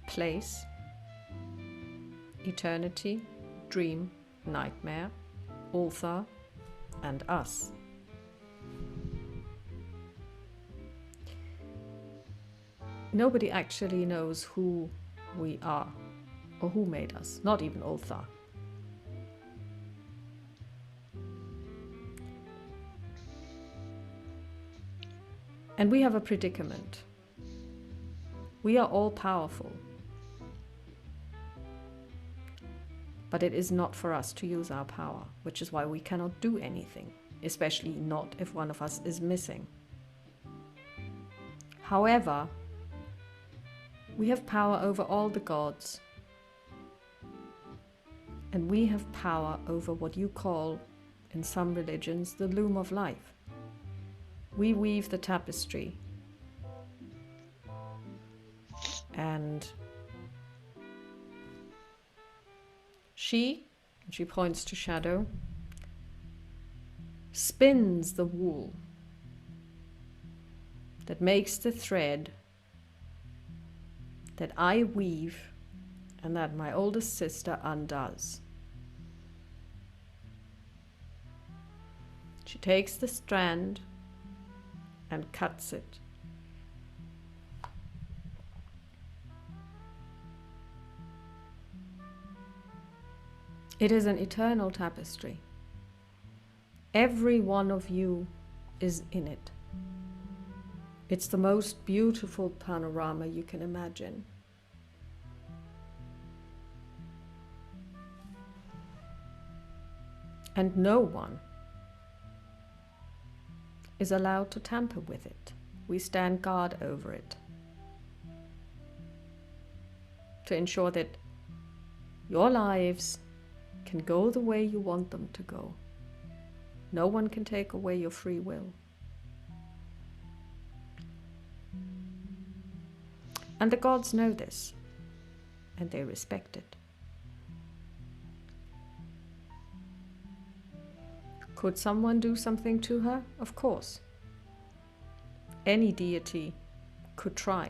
place, eternity, dream, nightmare, Ulthar, and us. Nobody actually knows who we are or who made us, not even Ulthar. And we have a predicament. We are all powerful. But it is not for us to use our power, which is why we cannot do anything, especially not if one of us is missing. However, we have power over all the gods. And we have power over what you call, in some religions, the loom of life. We weave the tapestry. And she points to Shadow, spins the wool that makes the thread that I weave and that my oldest sister undoes. She takes the strand and cuts it. It is an eternal tapestry. Every one of you is in it. It's the most beautiful panorama you can imagine. And no one is allowed to tamper with it. We stand guard over it to ensure that your lives can go the way you want them to go. No one can take away your free will. And the gods know this, and they respect it. Could someone do something to her? Of course. Any deity could try.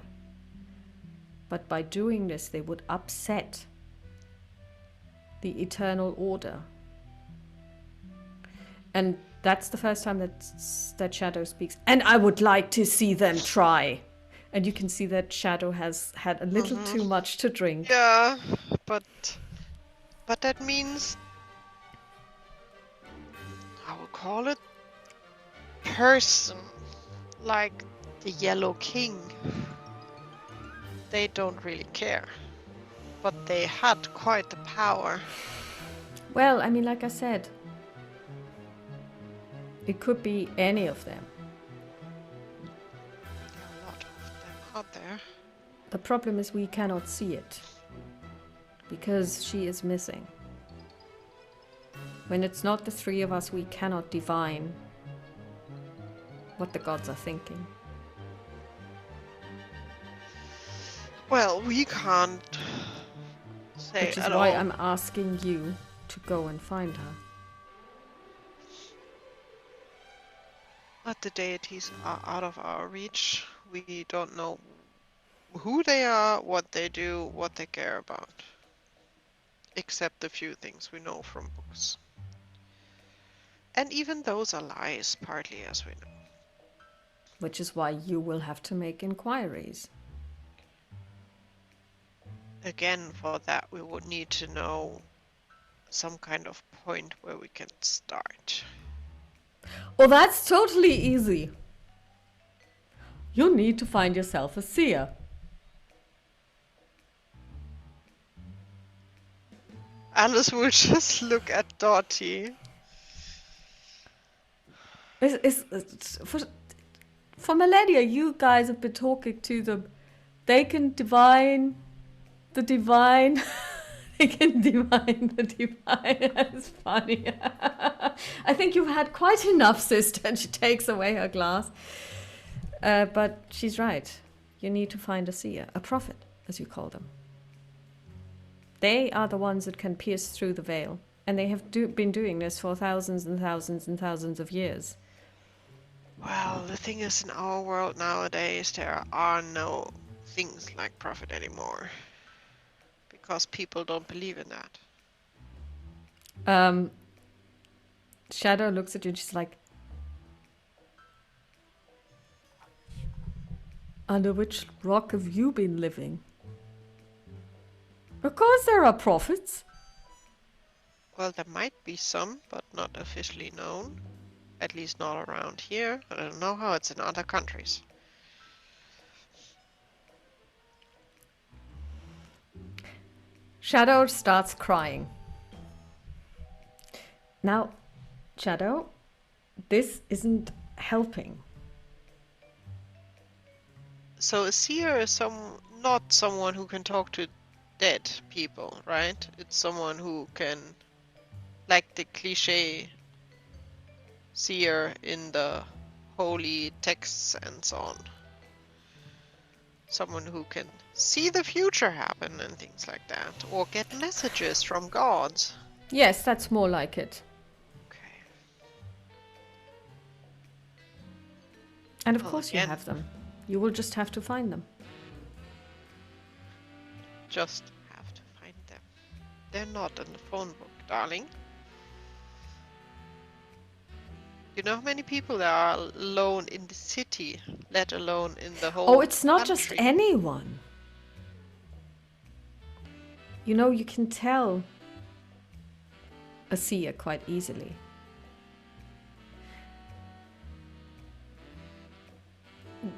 But by doing this, they would upset the eternal order. And that's the first time that Shadow speaks. And I would like to see them try. And you can see that Shadow has had a little too much to drink. Yeah, but that means, I will call it, person like the Yellow King. They don't really care, but they had quite the power. Well, I mean, like I said, it could be any of them. There are a lot of them out there. The problem is we cannot see it because she is missing. When it's not the three of us, we cannot divine what the gods are thinking. Well, we can't say Which is at why all. I'm asking you to go and find her. But the deities are out of our reach. We don't know who they are, what they do, what they care about. except the few things we know from books. And even those are lies, partly, as we know. Which is why you will have to make inquiries. Again, for that, we would need to know some kind of point where we can start. Well, that's totally easy. You need to find yourself a seer. Alice will just look at Dottie. For millennia, you guys have been talking to them. They can divine the divine. They can divine the divine. That's funny. I think you've had quite enough, sister. And she takes away her glass. But she's right. You need to find a seer, a prophet, as you call them. They are the ones that can pierce through the veil. And they have been doing this for thousands and thousands and thousands of years. Well, the thing is, in our world nowadays, there are no things like prophet anymore. Because people don't believe in that. Shadow looks at you and she's like, under which rock have you been living? Of course there are prophets. Well, there might be some, but not officially known. At least not around here. I don't know how it's in other countries. Shadow starts crying. Now, Shadow, this isn't helping. So a seer is not someone who can talk to dead people, right? It's someone who can, like the cliche seer in the holy texts and so on. Someone who can see the future happen and things like that, or get messages from gods. Yes, that's more like it. Okay. And of Well, course you again, have them. You will just have to find them. just have to find them. They're not in the phone book, darling. You know how many people there are alone in the city, let alone in the whole Oh, it's not just country? anyone. You know, you can tell a seer quite easily.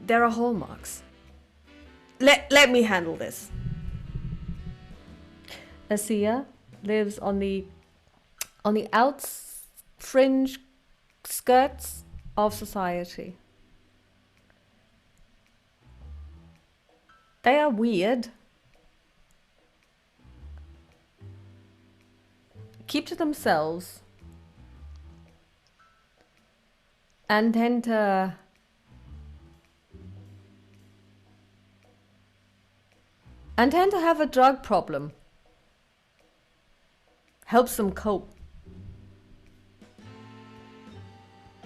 There are hallmarks. Let me handle this. A seer lives on the fringe skirts of society. They are weird. Keep to themselves. And tend to have a drug problem. Helps them cope.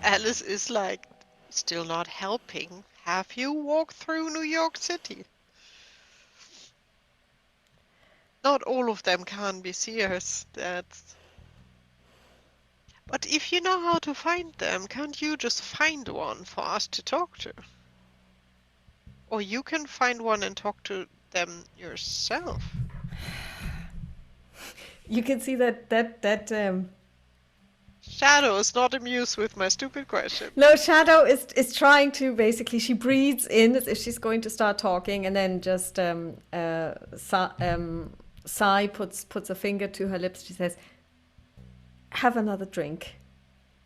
Alice is like, still not helping. Have you walked through New York City? Not all of them can be seers. But if you know how to find them, can't you just find one for us to talk to? Or you can find one and talk to them yourself. You can see that Shadow is not amused with my stupid question. no, Shadow is trying to basically, she breathes in as if she's going to start talking, and then just Sai puts a finger to her lips. She says, have another drink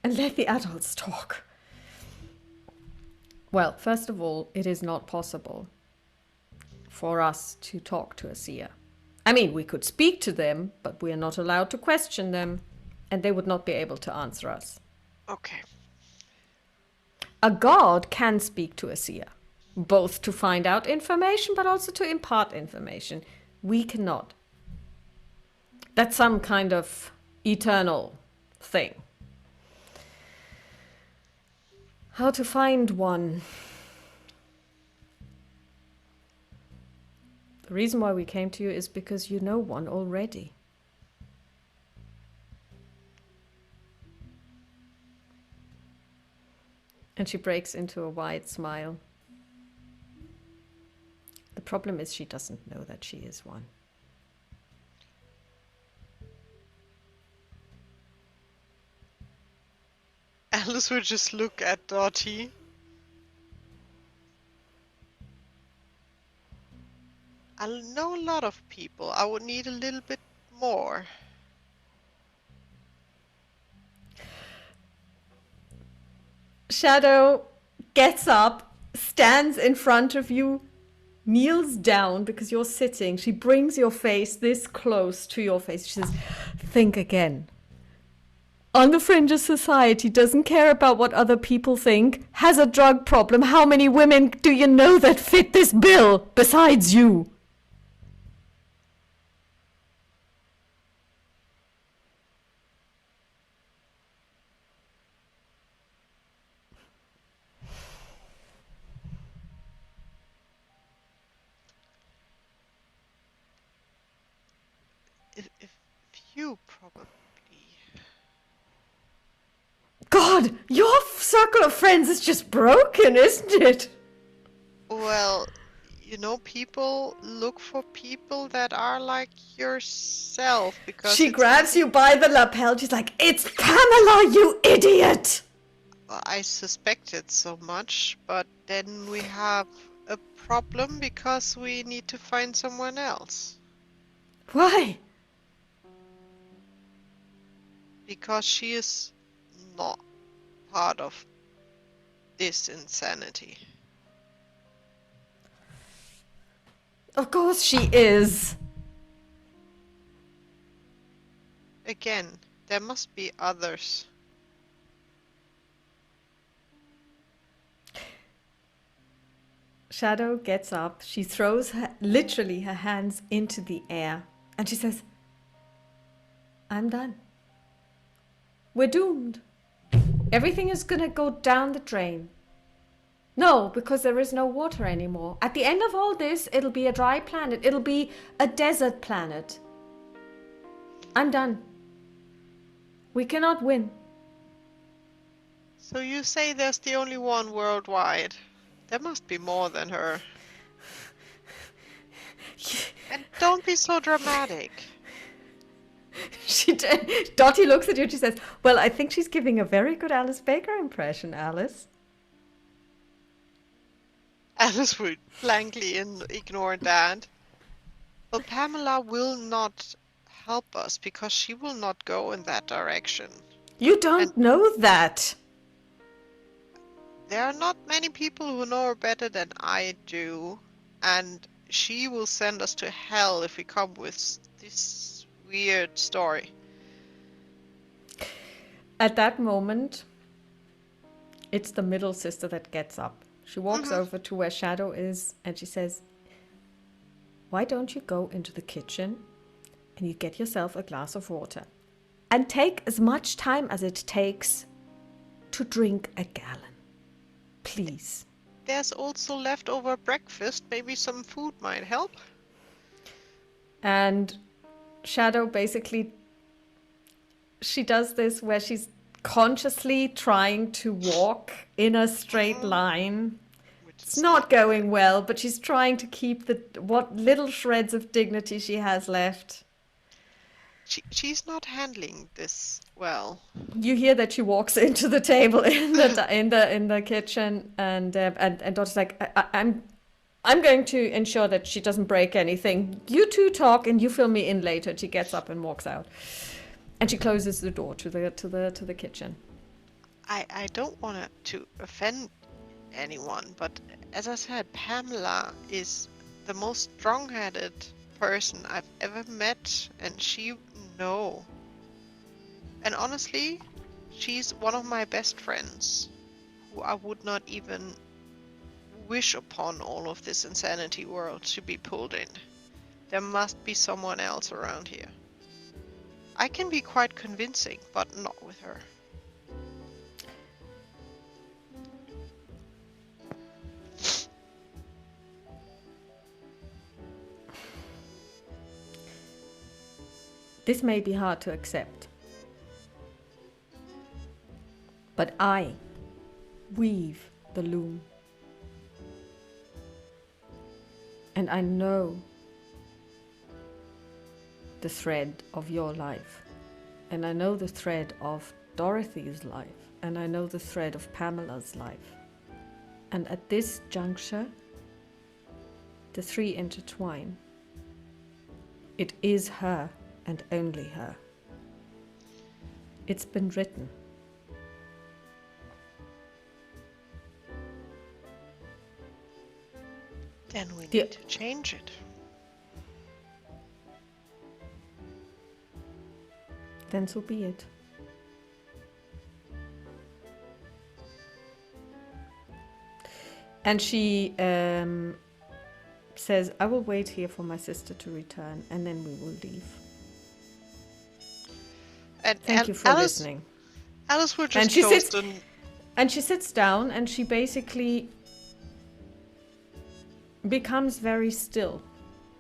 and let the adults talk. Well, first of all, it is not possible for us to talk to a seer. I mean, we could speak to them, but we are not allowed to question them, and they would not be able to answer us. Okay. A god can speak to a seer, both to find out information, but also to impart information. We cannot. That's some kind of eternal thing. How to find one? The reason why we came to you is because you know one already. And she breaks into a wide smile. The problem is she doesn't know that she is one. Alice would just look at Dottie. I know a lot of people. I would need a little bit more. Shadow gets up, stands in front of you, kneels down because you're sitting. She brings your face this close to your face. She says, think again. On the fringe of society, doesn't care about what other people think, has a drug problem. How many women do you know that fit this bill besides you? If you probably. God, your circle of friends is just broken, isn't it? Well, people look for people that are like yourself because She it's grabs easy. you by the lapel. She's like, it's Pamela, you idiot! I suspected so much, but then we have a problem because we need to find someone else. Why? Because she is not part of this insanity. Of course she is. Again, there must be others. Shadow gets up. She throws literally her hands into the air. And she says, I'm done. We're doomed. Everything is gonna go down the drain. No, because there is no water anymore. At the end of all this, it'll be a dry planet. It'll be a desert planet. I'm done. We cannot win. So you say there's the only one worldwide. There must be more than her. And don't be so dramatic. Dottie looks at you and she says, well, I think she's giving a very good Alice Baker impression, Alice. Alice would blankly ignore that. Well, Pamela will not help us because she will not go in that direction. You don't know that. There are not many people who know her better than I do, and she will send us to hell if we come with this weird story. At that moment, it's the middle sister that gets up. She walks over to where Shadow is and she says, why don't you go into the kitchen and you get yourself a glass of water and take as much time as it takes to drink a gallon. Please. There's also leftover breakfast. Maybe some food might help. And Shadow basically, she does this where she's consciously trying to walk in a straight line. It's not going well, but she's trying to keep what little shreds of dignity she has left. She's not handling this well. You hear that she walks into the table in the kitchen, and Dottie's like, I'm going to ensure that she doesn't break anything. You two talk, and you fill me in later. She gets up and walks out, and she closes the door to the kitchen. I don't want to offend anyone, but as I said, Pamela is the most strong-headed person I've ever met, and she know. And honestly, she's one of my best friends, who I would not even wish upon all of this insanity world to be pulled in. There must be someone else around here. I can be quite convincing, but not with her. This may be hard to accept, but I weave the loom. And I know the thread of your life. And I know the thread of Dorothy's life. And I know the thread of Pamela's life. And at this juncture, the three intertwine. It is her and only her. It's been written. Then we need to change it. Then so be it. And she says, I will wait here for my sister to return, and then we will leave. And Thank you for listening. Alice will just And she close sits, and she sits down, and she basically becomes very still,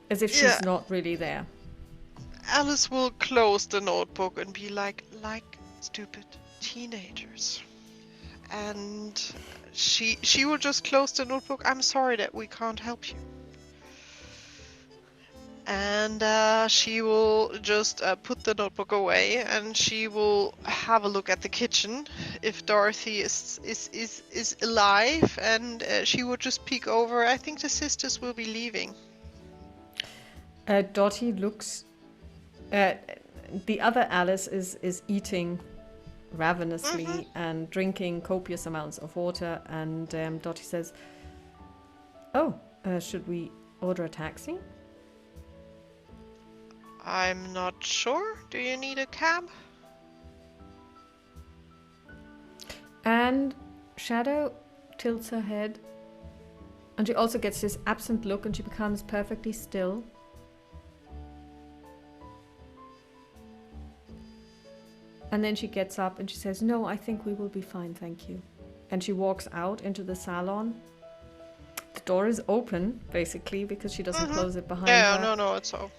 as if she's not really there. Alice will close the notebook and be like stupid teenagers. And she will just close the notebook. I'm sorry that we can't help you. And she will just put the notebook away, and she will have a look at the kitchen if Dorothy is alive, and she will just peek over. I think the sisters will be leaving. Dottie looks. The other Alice is eating ravenously and drinking copious amounts of water, and Dottie says, "Oh, should we order a taxi?" I'm not sure. Do you need a cab? And Shadow tilts her head, and she also gets this absent look, and she becomes perfectly still. And then she gets up and she says, "No, I think we will be fine, thank you." And she walks out into the salon. The door is open, basically, because she doesn't close it behind her. Yeah, no, it's all.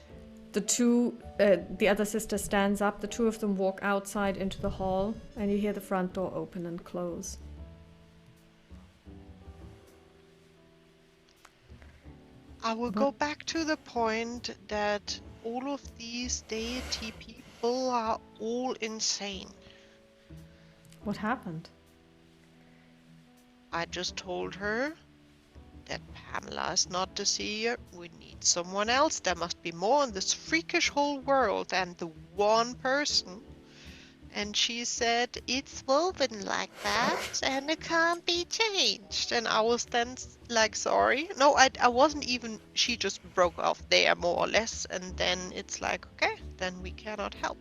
The other sister stands up. The two of them walk outside into the hall, and you hear the front door open and close. I will go back to the point that all of these deity people are all insane. What happened? I just told her that Pamela is not the seer. We need someone else. There must be more in this freakish whole world than the one person. And she said, it's woven like that and it can't be changed. And I was then like, sorry. No, I wasn't even, she just broke off there more or less. And then it's like, okay, then we cannot help.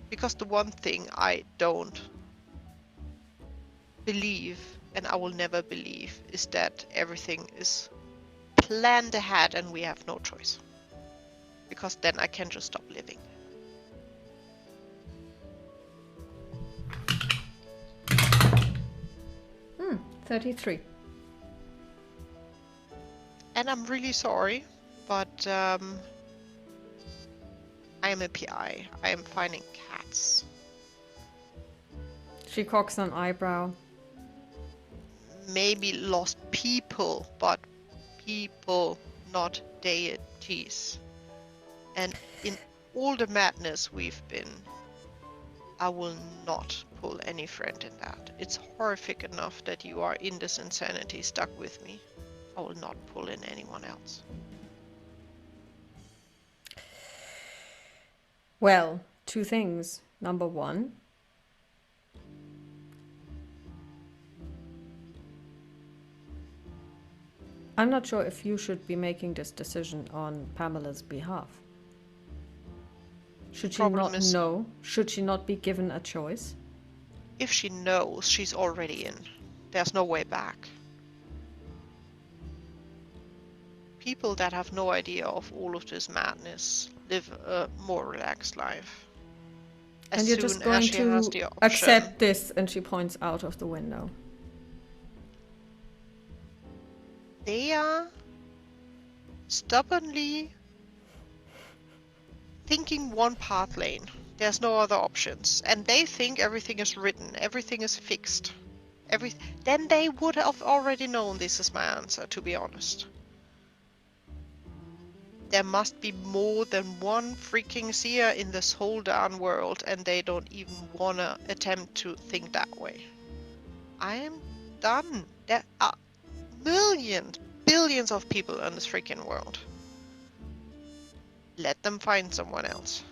Because the one thing I don't believe, and I will never believe, is that everything is planned ahead and we have no choice. Because then I can just stop living. 33. And I'm really sorry, but I am a PI. I am finding cats. She cocks an eyebrow. Maybe lost people, but people, not deities. And in all the madness we've been, I will not pull any friend in that. It's horrific enough that you are in this insanity stuck with me. I will not pull in anyone else. Well, two things. Number one, I'm not sure if you should be making this decision on Pamela's behalf. Should she not know? Should she not be given a choice? If she knows, she's already in. There's no way back. People that have no idea of all of this madness live a more relaxed life. And you're just going to accept this, and she points out of the window. They are stubbornly thinking one path lane. There's no other options. And they think everything is written, everything is fixed. then they would have already known this is my answer, to be honest. There must be more than one freaking seer in this whole darn world, and they don't even wanna attempt to think that way. I am done. There are millions, billions of people in this freaking world. Let them find someone else.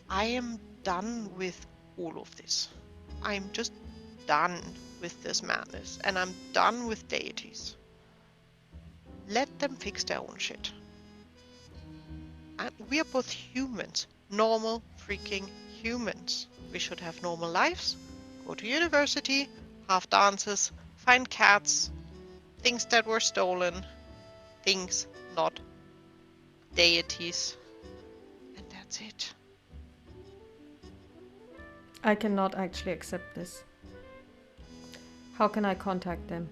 I am done with all of this. I'm just done with this madness, and I'm done with deities. Let them fix their own shit. And we are both humans, normal freaking humans. We should have normal lives, go to university, have dances, find cats, things that were stolen, things not deities. And that's it. I cannot actually accept this. How can I contact them?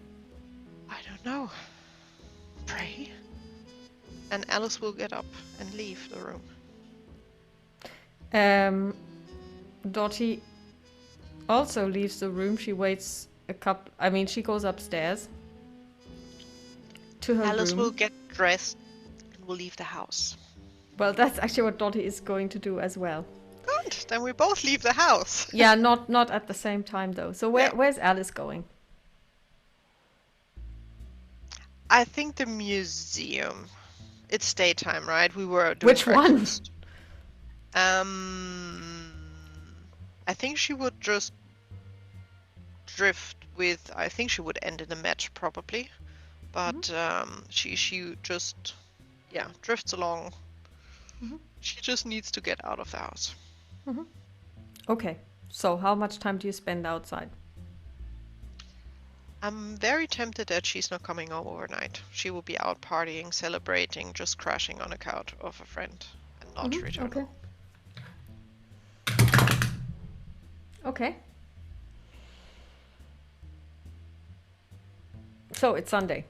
I don't know. Pray. And Alice will get up and leave the room. Dottie also leaves the room. She waits she goes upstairs to her Alice room. will get dressed and will leave the house. Well, that's actually what Dottie is going to do as well. Good. Then we both leave the house. Yeah, not at the same time though. So where's Alice going? I think the museum. It's daytime, right? We were doing Which breakfast. one? I think she would just drift with. I think she would end in a match probably, but she just drifts along. Mm-hmm. She just needs to get out of the house. Mm-hmm. Okay. So how much time do you spend outside? I'm very tempted that she's not coming home overnight. She will be out partying, celebrating, just crashing on a couch of a friend and not return home. Okay. So it's Sunday.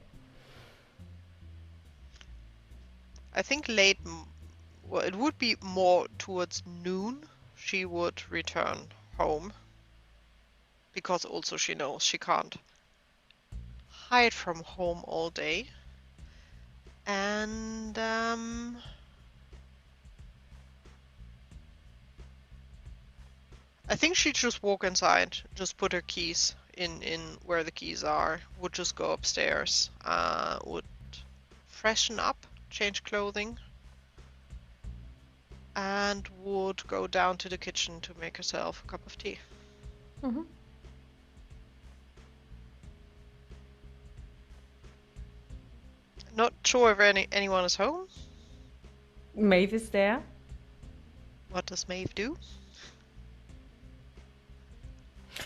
I think late, well, it would be more towards noon she would return home. Because also she knows she can't hide from home all day. And I think she'd just walk inside, just put her keys in where the keys are, would just go upstairs, would freshen up, change clothing, and would go down to the kitchen to make herself a cup of tea. Mm-hmm. Not sure if anyone is home. Maeve is there. What does Maeve do?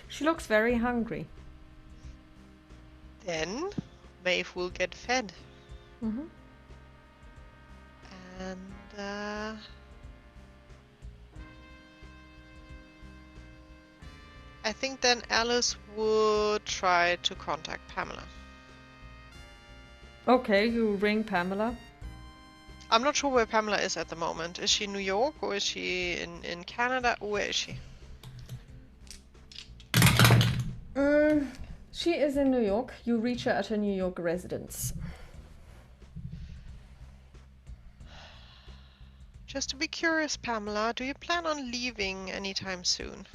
She looks very hungry. Then Maeve will get fed. Mm-hmm. And I think then Alice would try to contact Pamela. Okay, you ring Pamela. I'm not sure where Pamela is at the moment. Is she in New York or is she in Canada? Where is she? She is in New York. You reach her at her New York residence. Just to be curious, Pamela, do you plan on leaving anytime soon?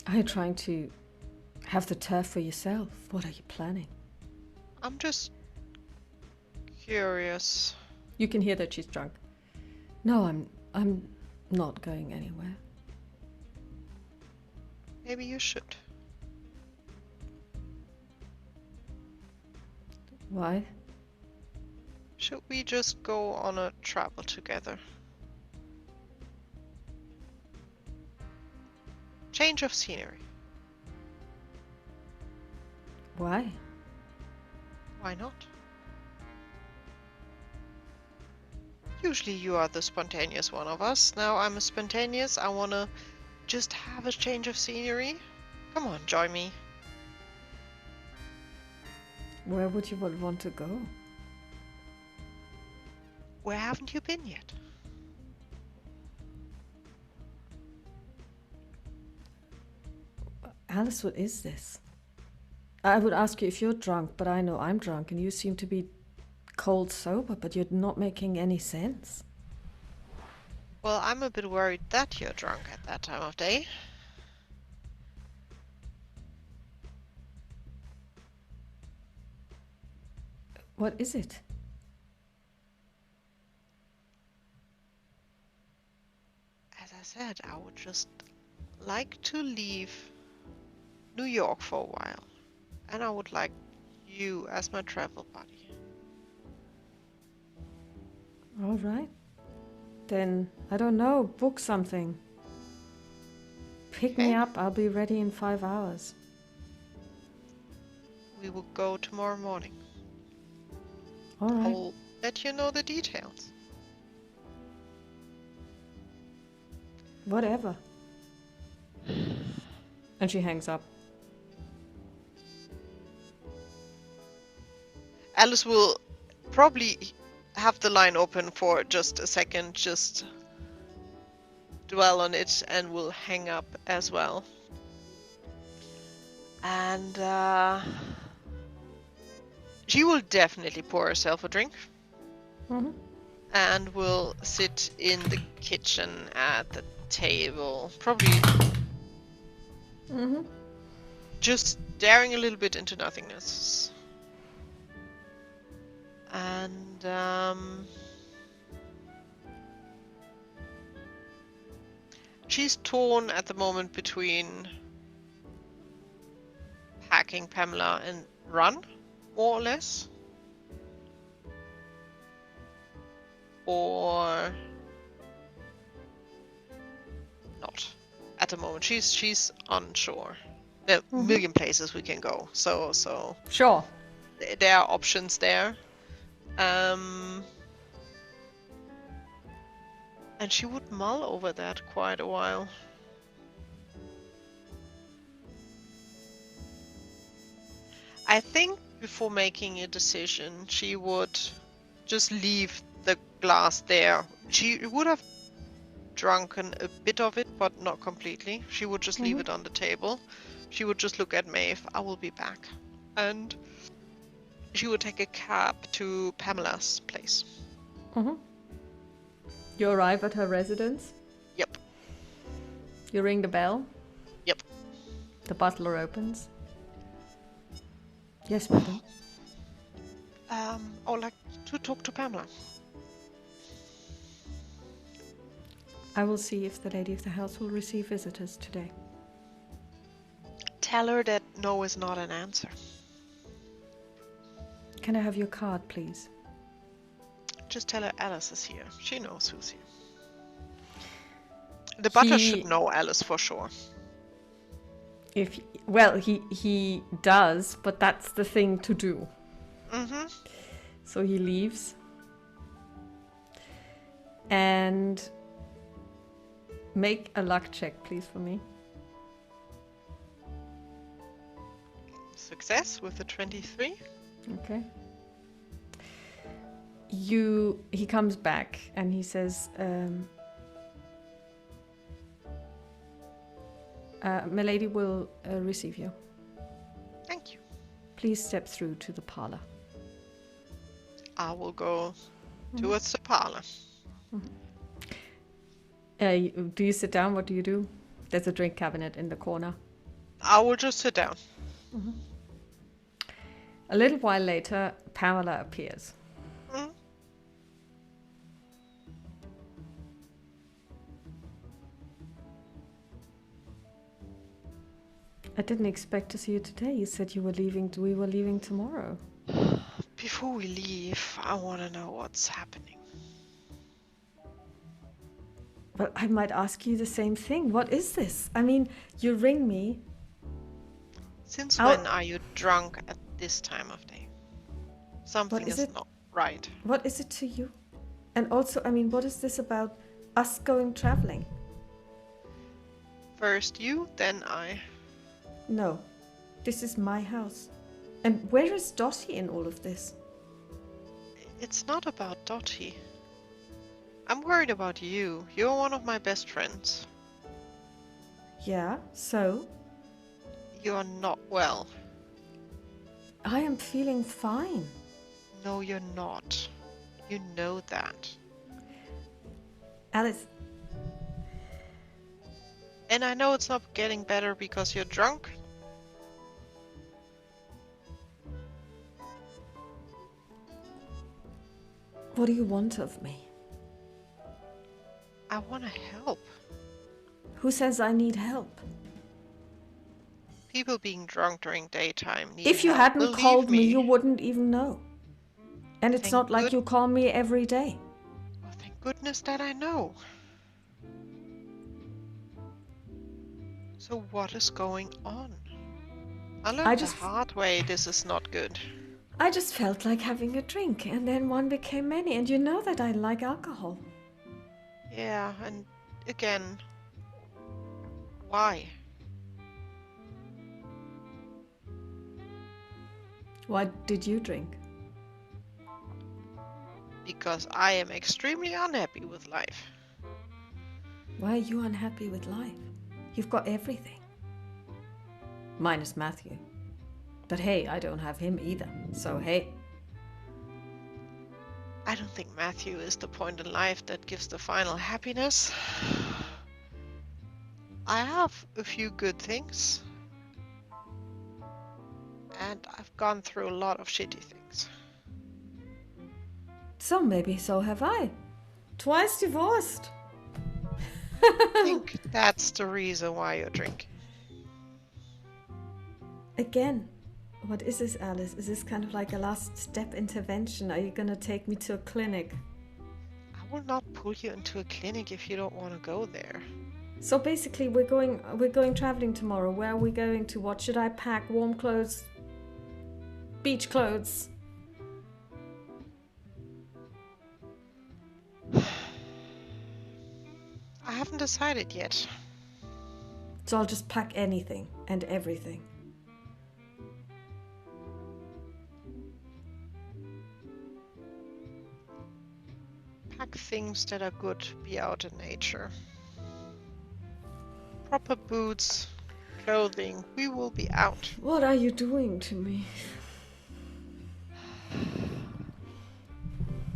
Are you trying to have the turf for yourself? What are you planning? I'm just curious. You can hear that she's drunk. No, I'm not going anywhere. Maybe you should. Why? Should we just go on a travel together? Change of scenery. Why? Why not? Usually you are the spontaneous one of us. Now I'm a spontaneous. I wanna just have a change of scenery. Come on, join me. Where would you want to go? Where haven't you been yet? Alice, what is this? I would ask you if you're drunk, but I know I'm drunk, and you seem to be cold sober, but you're not making any sense. Well, I'm a bit worried that you're drunk at that time of day. What is it? As I said, I would just like to leave New York for a while. And I would like you as my travel buddy. All right. Then, I don't know, book something. Pick me Okay. up, I'll be ready in 5 hours. We will go tomorrow morning. All right. I'll let you know the details. Whatever. And she hangs up. Alice will probably have the line open for just a second, just dwell on it, and will hang up as well. And she will definitely pour herself a drink Mm-hmm. and will sit in the kitchen at the table, probably Mm-hmm. just staring a little bit into nothingness. And she's torn at the moment between packing Pamela and run, more or less, or not. At the moment, she's unsure. There are a million places we can go, so Sure. there are options there. And she would mull over that quite a while. I think before making a decision, she would just leave the glass there. She would have drunken a bit of it, but not completely. She would just leave it on the table. She would just look at Maeve. I will be back. And she would take a cab to Pamela's place. Mm-hmm. You arrive at her residence. Yep. You ring the bell. Yep. The butler opens. Yes, madam. I would like to talk to Pamela. I will see if the lady of the house will receive visitors today. Tell her that no is not an answer. Can I have your card, please? Just tell her Alice is here. She knows who's here. The butler should know Alice for sure. He does, but that's the thing to do. Mm-hmm. So he leaves. And make a luck check, please, for me. Success with the 23. Okay. He comes back and he says, Milady will receive you. Thank you. Please step through to the parlor. I will go towards the parlor. Do you sit down? What do you do? There's a drink cabinet in the corner. I will just sit down. A little while later, Pamela appears. Mm. I didn't expect to see you today. You said we were leaving tomorrow. Before we leave, I want to know what's happening. Well, I might ask you the same thing. What is this? I mean, you ring me. Since when are you drunk at this time of day? Something is not right. What is it to you? And also, I mean, what is this about us going traveling? First you, then I. No, this is my house. And where is Dottie in all of this? It's not about Dottie. I'm worried about you. You're one of my best friends. Yeah, so? You're not well. I am feeling fine. No, you're not. You know that. Alice, And I know it's not getting better because you're drunk. what do you want of me? I want to help. Who says I need help? People being drunk during daytime need If you help. hadn't Believe called me, me. you wouldn't even know. And it's Thank not like good- you call me every day. Oh, thank goodness that I know. So what is going on? I learned the hard way this is not good. I just felt like having a drink, and then one became many, and you know that I like alcohol. Yeah, and again, why? What did you drink? Because I am extremely unhappy with life. Why are you unhappy with life? You've got everything. Minus Matthew. But hey, I don't have him either, so hey. I don't think Matthew is the point in life that gives the final happiness. I have a few good things. And I've gone through a lot of shitty things. So maybe so have I. Twice divorced. I think that's the reason why you're drinking. Again, what is this, Alice? Is this kind of like a last step intervention? Are you gonna take me to a clinic? I will not pull you into a clinic if you don't want to go there. So basically, we're going traveling tomorrow. Where are we going to? What should I pack? Warm clothes? Beach clothes? I haven't decided yet. So I'll just pack anything and everything. Pack things that are good, be out in nature. Proper boots, clothing, we will be out. What are you doing to me?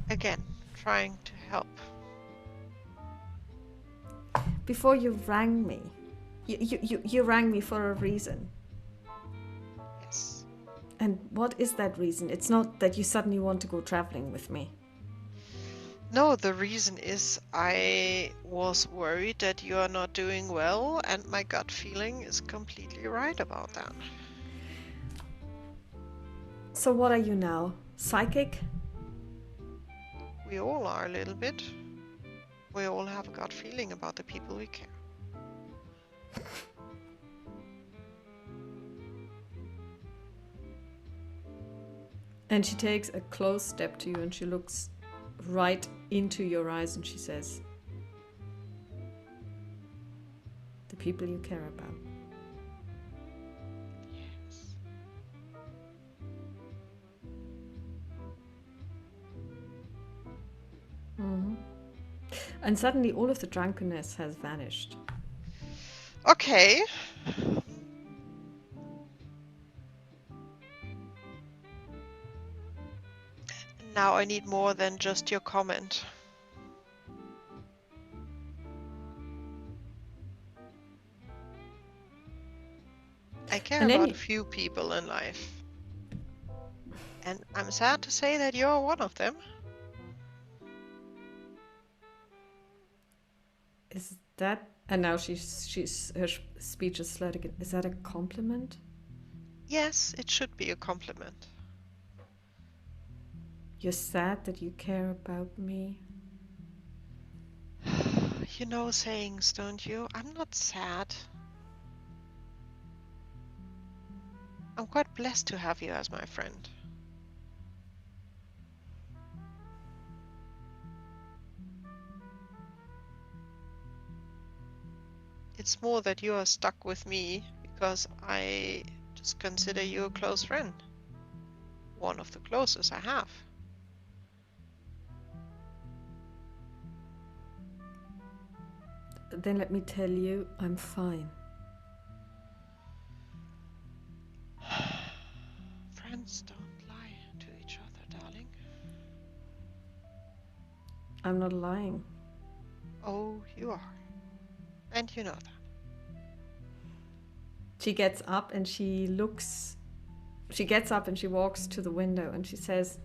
Again, trying to help. Before you rang me, you rang me for a reason. Yes. And what is that reason? It's not that you suddenly want to go traveling with me. No, the reason is I was worried that you are not doing well, and my gut feeling is completely right about that. So what are you now? Psychic? We all are a little bit. We all have a gut feeling about the people we care. And she takes a close step to you and she looks right into your eyes and she says, the people you care about. Yes. Mm-hmm. And suddenly all of the drunkenness has vanished. Okay. Now I need more than just your comment. I care And about then a few people in life. And I'm sad to say that you're one of them. is that, and now her speech is slurred again. Is that a compliment? Yes, it should be a compliment. You're sad that you care about me? You know sayings, don't you? I'm not sad. I'm quite blessed to have you as my friend. It's more that you are stuck with me because I just consider you a close friend. One of the closest I have. Then let me tell you, I'm fine. I'm not lying. Oh, you are. And you know that. She gets up and she gets up and she walks to the window and she says,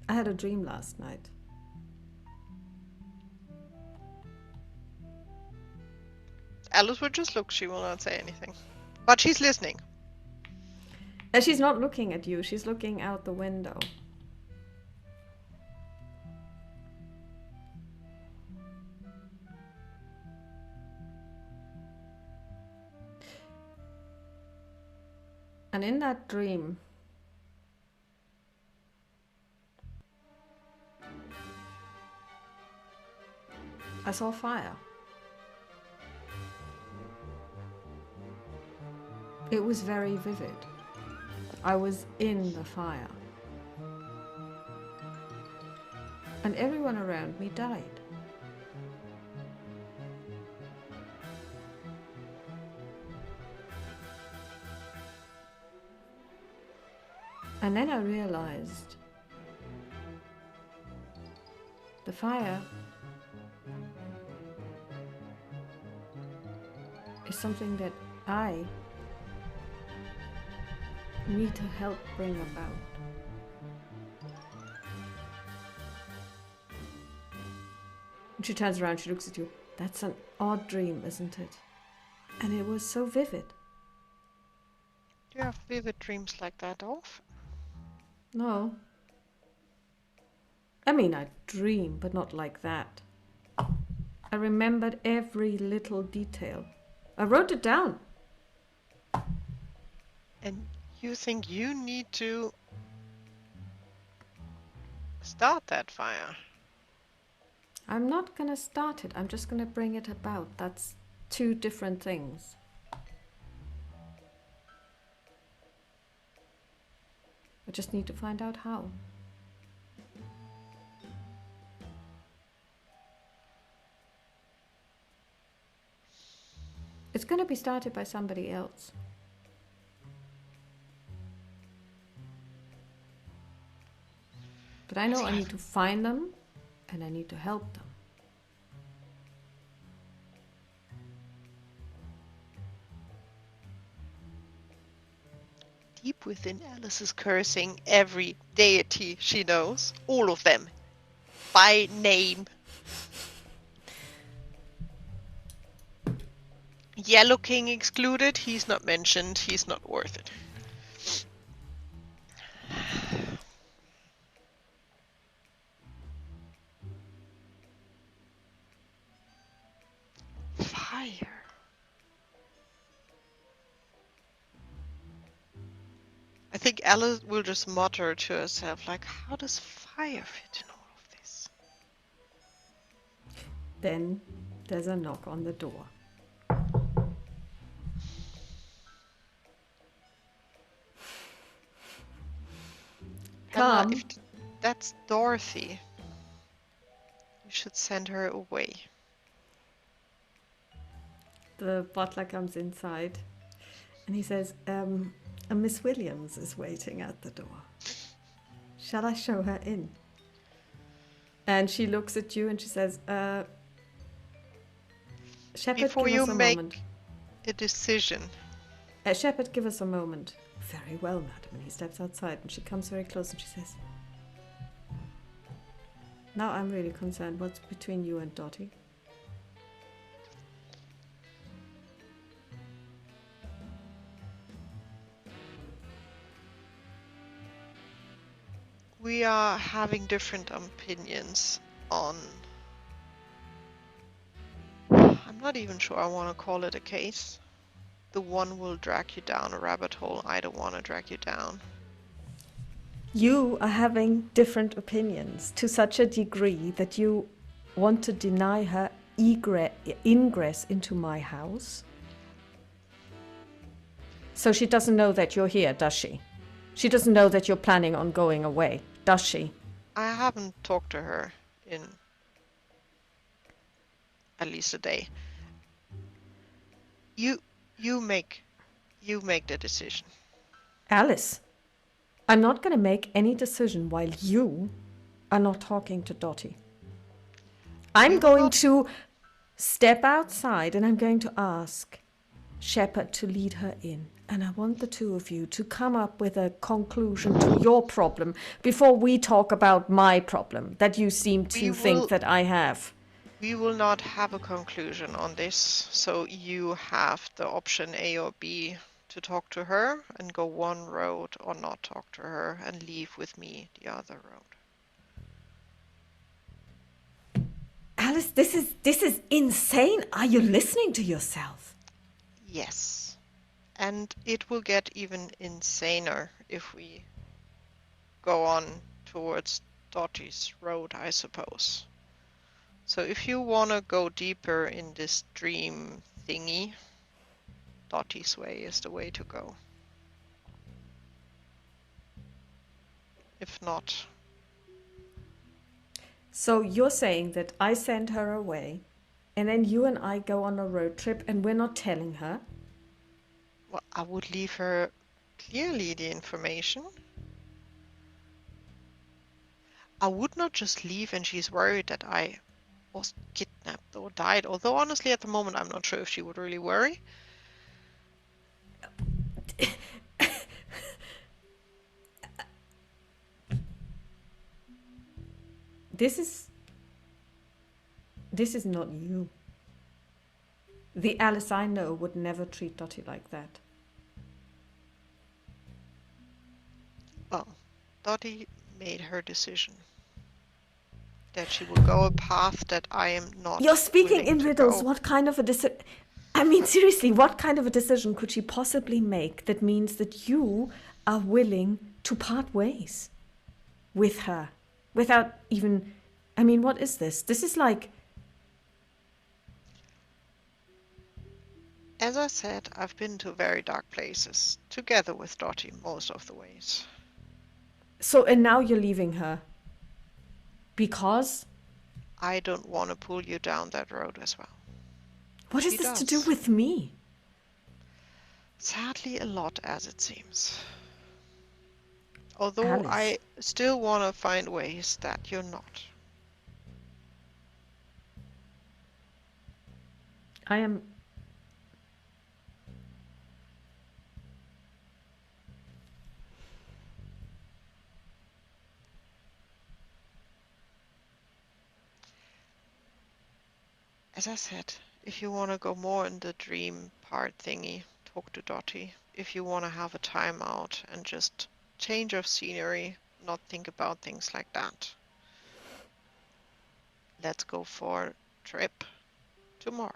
I had a dream last night. Alice would just look. She will not say anything. But she's listening. And she's not looking at you, she's looking out the window. And in that dream, I saw fire. It was very vivid. I was in the fire. And everyone around me died. And then I realized the fire is something that I need to help bring about. And she turns around, she looks at you. That's an odd dream, isn't it? And it was so vivid. Do you have vivid dreams like that often? No. I mean, I dream, but not like that. I remembered every little detail. I wrote it down. And you think you need to start that fire? I'm not gonna start it, I'm just gonna bring it about. That's two different things. I just need to find out how. It's gonna be started by somebody else. But I know I need to find them and I need to help them. Deep within Alice is cursing every deity she knows. All of them. By name. Yellow King excluded. He's not mentioned. He's not worth it. Fire. I think Alice will just mutter to herself, like, how does fire fit in all of this? Then there's a knock on the door. Hannah, Come. if that's Dorothy, you should send her away. The butler comes inside and he says, a Miss Williams is waiting at the door. Shall I show her in? And she looks at you and she says, Shepherd, Before give you us a make moment. a decision, Shepherd, give us a moment. Very well, madam. And he steps outside and she comes very close and she says, now I'm really concerned. What's between you and Dottie? we are having different opinions on... I'm not even sure I want to call it a case. The one will drag you down a rabbit hole. I don't want to drag you down. You are having different opinions to such a degree that you want to deny her ingress into my house. So she doesn't know that you're here, does she? She doesn't know that you're planning on going away, does she? I haven't talked to her in at least a day. You make the decision. Alice, I'm not going to make any decision while you are not talking to Dottie. I'm We will going not. to step outside and I'm going to ask Shepard to lead her in. And I want the two of you to come up with a conclusion to your problem before we talk about my problem that you seem We to think will. that I have. We will not have a conclusion on this, so you have the option A or B to talk to her and go one road, or not talk to her and leave with me the other road. Alice, this is insane. Are you listening to yourself? Yes. And it will get even insaner if we go on towards Dottie's road, I suppose. So if you want to go deeper in this dream thingy, Dottie's way is the way to go. If not, So you're saying that I send her away and then you and I go on a road trip and we're not telling her? well, I would leave her clearly the information. I would not just leave and she's worried that I was kidnapped or died. Although honestly at the moment I'm not sure if she would really worry. This is not you. The Alice I know would never treat Dottie like that. Well, Dottie made her decision that she will go a path that I am not You're speaking willing in to riddles. go. What kind of a decision? I mean, seriously, what kind of a decision could she possibly make that means that you are willing to part ways with her without even. I mean, what is this? This is like. As I said, I've been to very dark places, together with Dottie most of the ways. So, and now you're leaving her. Because? I don't want to pull you down that road as well. What has She this to do does. with me? Sadly, a lot as it seems. Although Alice. I still want to find ways that you're not. I am. As I said, if you want to go more in the dream part thingy, talk to Dottie. If you want to have a time out and just change of scenery, not think about things like that. Let's go for a trip tomorrow.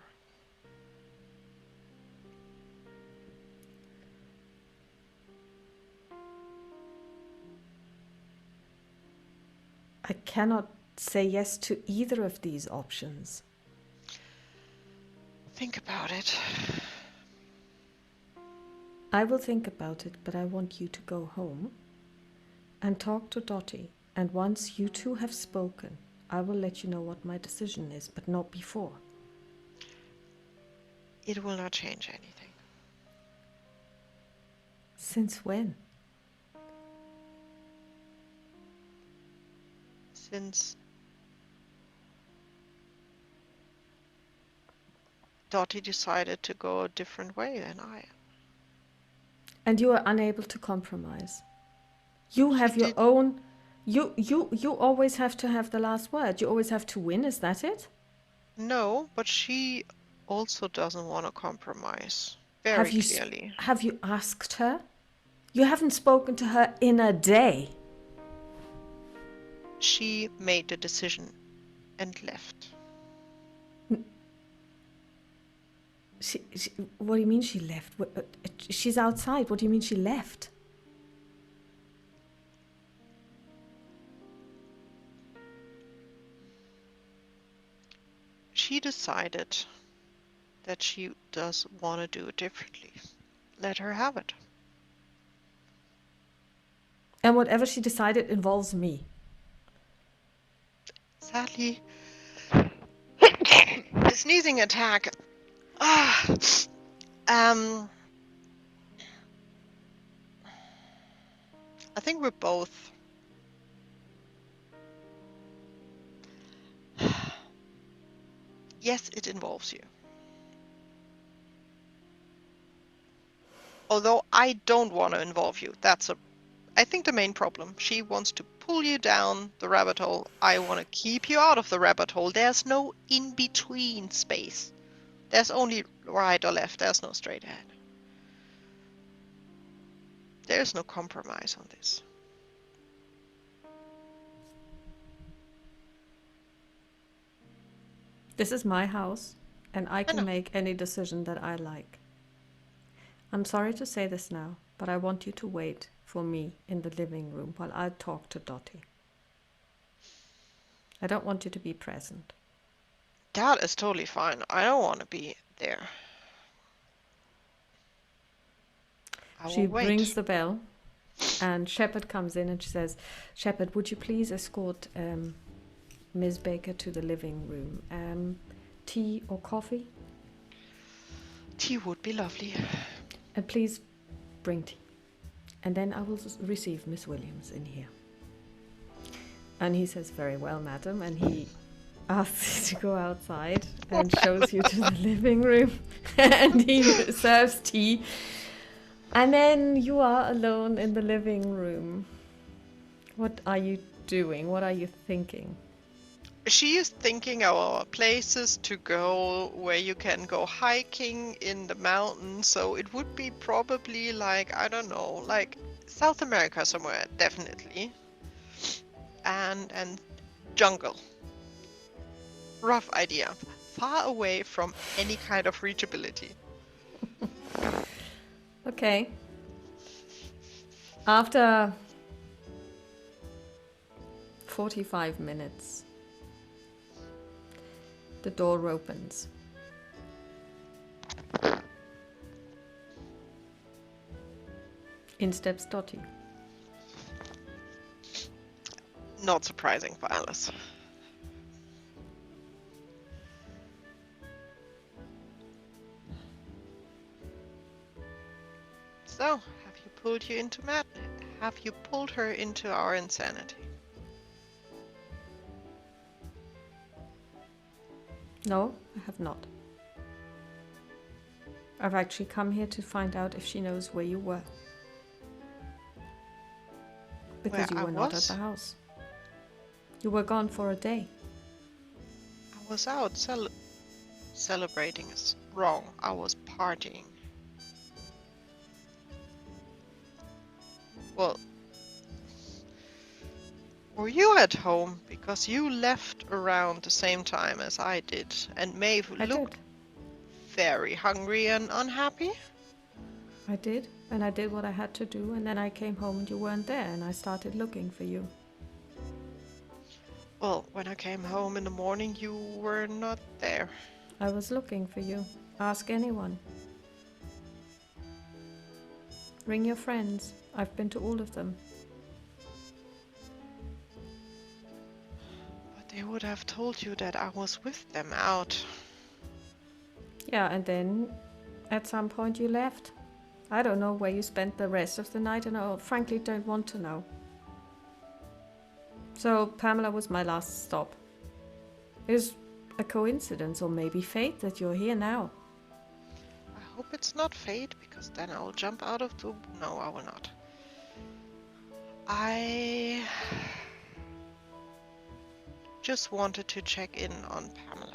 I cannot say yes to either of these options. Think about it. I will think about it, but I want you to go home and talk to Dottie. And once you two have spoken, I will let you know what my decision is, but not before. It will not change anything. Since when? Since Dottie decided to go a different way than I am. And you are unable to compromise. You have your did- own. You always have to have the last word. You always have to win. Is that it? No, but she also doesn't want to compromise. Have Very you clearly. have you asked her? You haven't spoken to her in a day. She made the decision and left. What do you mean she left? She's outside. What do you mean she left? She decided that she does want to do it differently. Let her have it. And whatever she decided involves me. Sadly, a sneezing attack. I think we're both. Yes, it involves you. Although I don't want to involve you. I think the main problem. She wants to pull you down the rabbit hole. I want to keep you out of the rabbit hole. There's no in-between space. There's only right or left. There's no straight ahead. There's no compromise on this. This is my house, and I I can know. make any decision that I like. I'm sorry to say this now, but I want you to wait for me in the living room while I talk to Dottie. I don't want you to be present. That is totally fine. I don't want to be there. I She will rings wait. the bell, and Shepard comes in and she says, Shepard, would you please escort Ms. Baker to the living room? Tea or coffee? Tea would be lovely. And please bring tea. And then I will receive Miss Williams in here. And he says, very well, madam. And he asks you to go outside and shows you to the living room. And he serves tea. And then you are alone in the living room. What are you doing? What are you thinking? She is thinking of places to go where you can go hiking in the mountains. So it would be probably like, I don't know, like South America somewhere, definitely. And jungle. Rough idea. Far away from any kind of reachability. Okay. After 45 minutes, the door opens. In steps Dottie. Not surprising for Alice. So, have you pulled you into Matt? Have you pulled her into our insanity? No, I have not. I've actually come here to find out if she knows where you were. Because Where you I were not at was? the house. You were gone for a day. I was out celebrating is wrong. I was partying. Well, were you at home? Because you left around the same time as I did, and Maeve I looked did. very hungry and unhappy. I did. And I did what I had to do. And then I came home and you weren't there. And I started looking for you. Well, when I came home in the morning, you were not there. I was looking for you. Ask anyone. Ring your friends. I've been to all of them. But they would have told you that I was with them out. Yeah, and then at some point you left. I don't know where you spent the rest of the night, and I frankly don't want to know. So Pamela was my last stop. Is a coincidence or maybe fate that you're here now? I hope it's not fate, because then I'll jump out of the... No, I will not. I just wanted to check in on Pamela.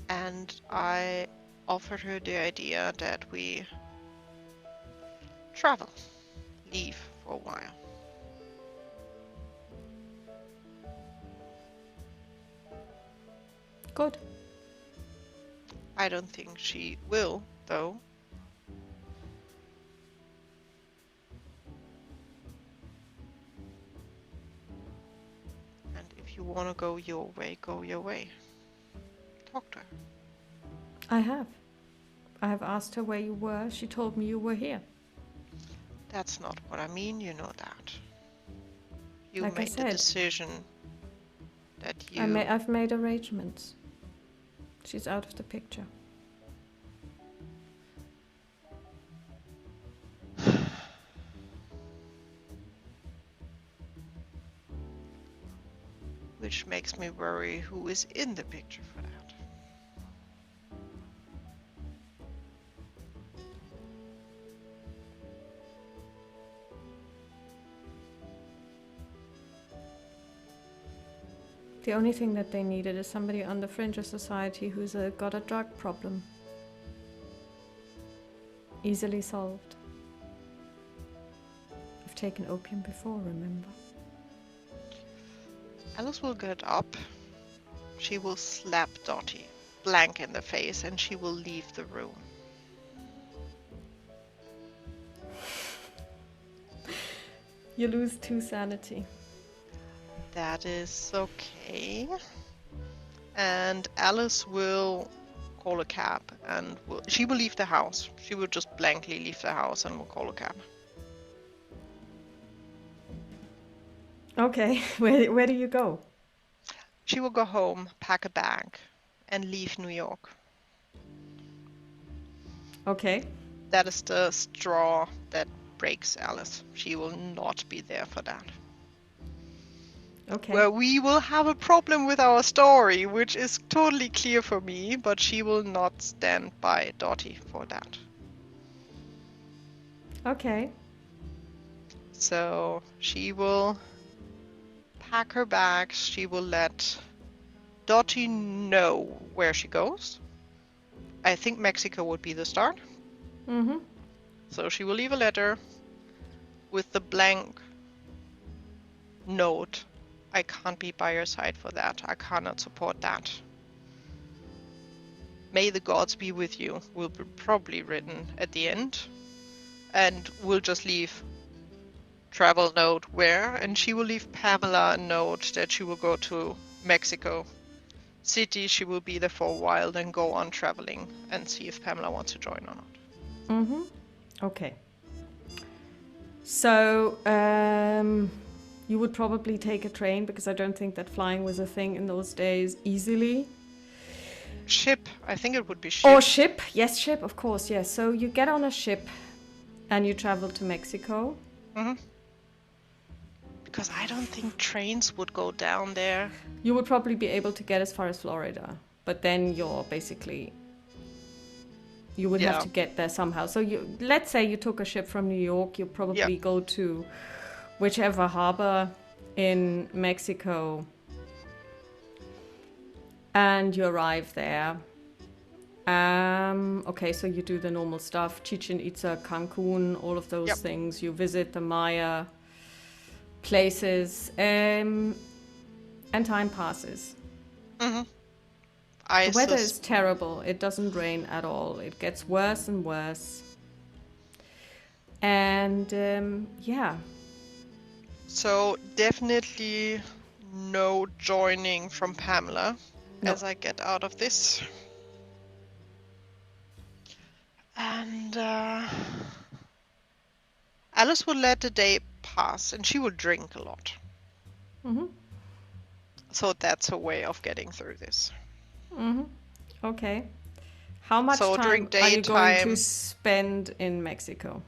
And I offered her the idea that we travel, leave for a while. Good. I don't think she will, though. And if you want to go your way, go your way. Talk to her. I have. I have asked her where you were. She told me you were here. That's not what I mean, you know that. You Like I made the said, decision that you... I've made arrangements. She's out of the picture. which makes me worry who is in the picture for that. The only thing that they needed is somebody on the fringe of society who's got a drug problem. Easily solved. I've taken opium before, remember? Alice will get up. She will slap Dottie blank in the face and she will leave the room. You lose 2 sanity. That is okay. And Alice will call a cab and she will leave the house. She will just blankly leave the house and will call a cab. Okay, where do you go? She will go home, pack a bag, and leave New York. Okay. That is the straw that breaks Alice. She will not be there for that. Okay. Where we will have a problem with our story, which is totally clear for me, but she will not stand by Dottie for that. Okay. So she will pack her bags. She will let Dottie know where she goes. I think Mexico would be the start. Mm-hmm. So she will leave a letter with the blank note. I can't be by your side for that. I cannot support that. May the gods be with you will be probably written at the end. And we'll just leave travel note where. And she will leave Pamela a note that she will go to Mexico City. She will be there for a while, then go on traveling and see if Pamela wants to join or not. Mm-hmm. Okay. So, you would probably take a train because I don't think that flying was a thing in those days easily. Ship. I think it would be ship. Or ship. Yes, ship, of course, yes. So you get on a ship and you travel to Mexico. Mm-hmm. Because I don't think trains would go down there. You would probably be able to get as far as Florida. But then you're basically... You would have to get there somehow. So let's say you took a ship from New York. You probably go to whichever harbor in Mexico. And you arrive there. Okay, so you do the normal stuff. Chichen Itza, Cancun, all of those things. You visit the Maya places. And time passes. Mm-hmm. The weather is terrible. It doesn't rain at all. It gets worse and worse. And So definitely no joining from Pamela as I get out of this. And Alice will let the day pass and she will drink a lot. Mm-hmm. So that's a way of getting through this. Mm-hmm. Okay. How much time are you going to spend in Mexico?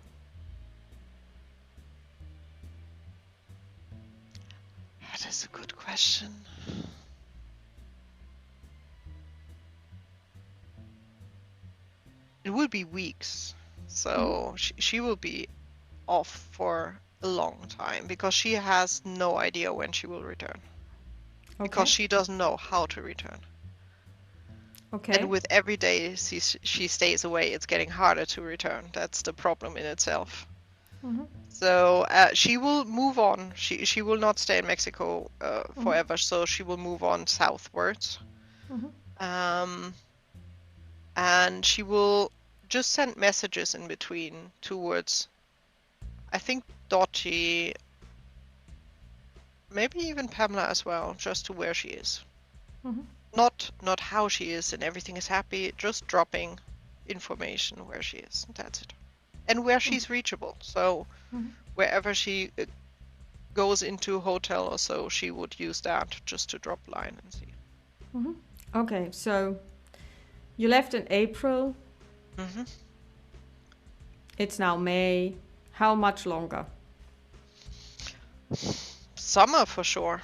That is a good question. It will be weeks. So she will be off for a long time because she has no idea when she will return. Okay. Because she doesn't know how to return. Okay. And with every day she stays away, it's getting harder to return. That's the problem in itself. Mm-hmm. So she will move on. She will not stay in Mexico forever. So she will move on southwards. Mm-hmm. And she will just send messages in between towards, I think, Dottie, maybe even Pamela as well, just to where she is. Mm-hmm. Not how she is and everything is happy, just dropping information where she is. That's it. And where she's reachable. So wherever she goes into a hotel or so, she would use that just to drop line and see. Mm-hmm. Okay, so you left in April. Mm-hmm. It's now May. How much longer? Summer for sure.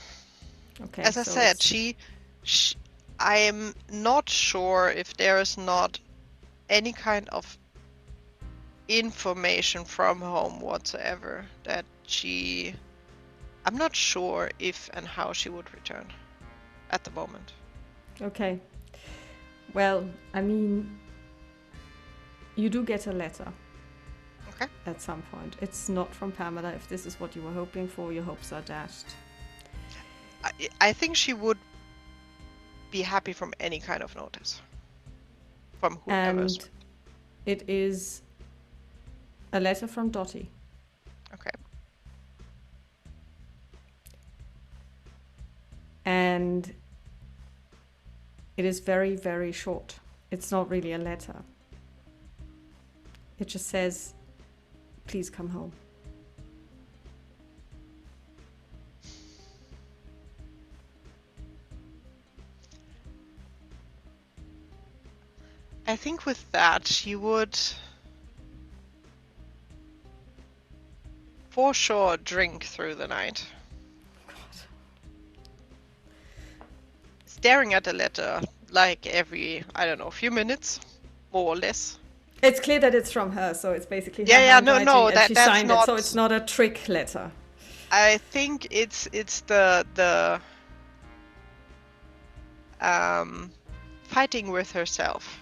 Okay, As I so said, it's she I am not sure if there is not any kind of information from home whatsoever that I'm not sure if and how she would return at the moment. okay. Well, I mean, you do get a letter Okay. at some point. It's not from Pamela. If this is what you were hoping for, your hopes are dashed. I think she would be happy from any kind of notice from whoever. And it is a letter from Dottie. Okay. And it is very, very short. It's not really a letter. It just says, please come home. I think with that she would for sure drink through the night. Staring at the letter like every, I don't know, few minutes, more or less. It's clear that it's from her, so it's basically her Yeah, handwriting, no, and she that's signed it, not. so it's not a trick letter. I think it's the fighting with herself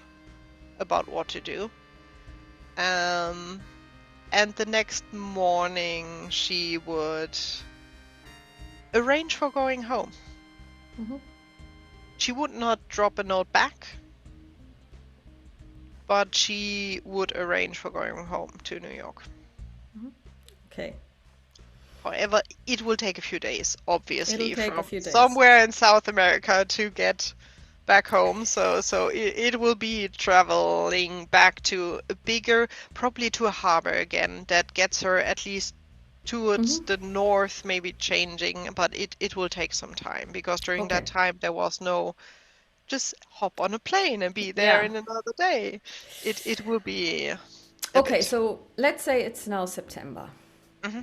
about what to do. And the next morning she would arrange for going home. Mhm. She would not drop a note back, but she would arrange for going home to New York. Okay. However, it will take a few days, obviously, It'll take a from few days. somewhere in South America to get back home. So it will be traveling back to a bigger, probably to a harbor again that gets her at least towards the north, maybe changing, but it will take some time because during that Okay. time there was no just hop on a plane and be there Yeah. in another day. It will be a Okay, bit. so let's say it's now September Hmm.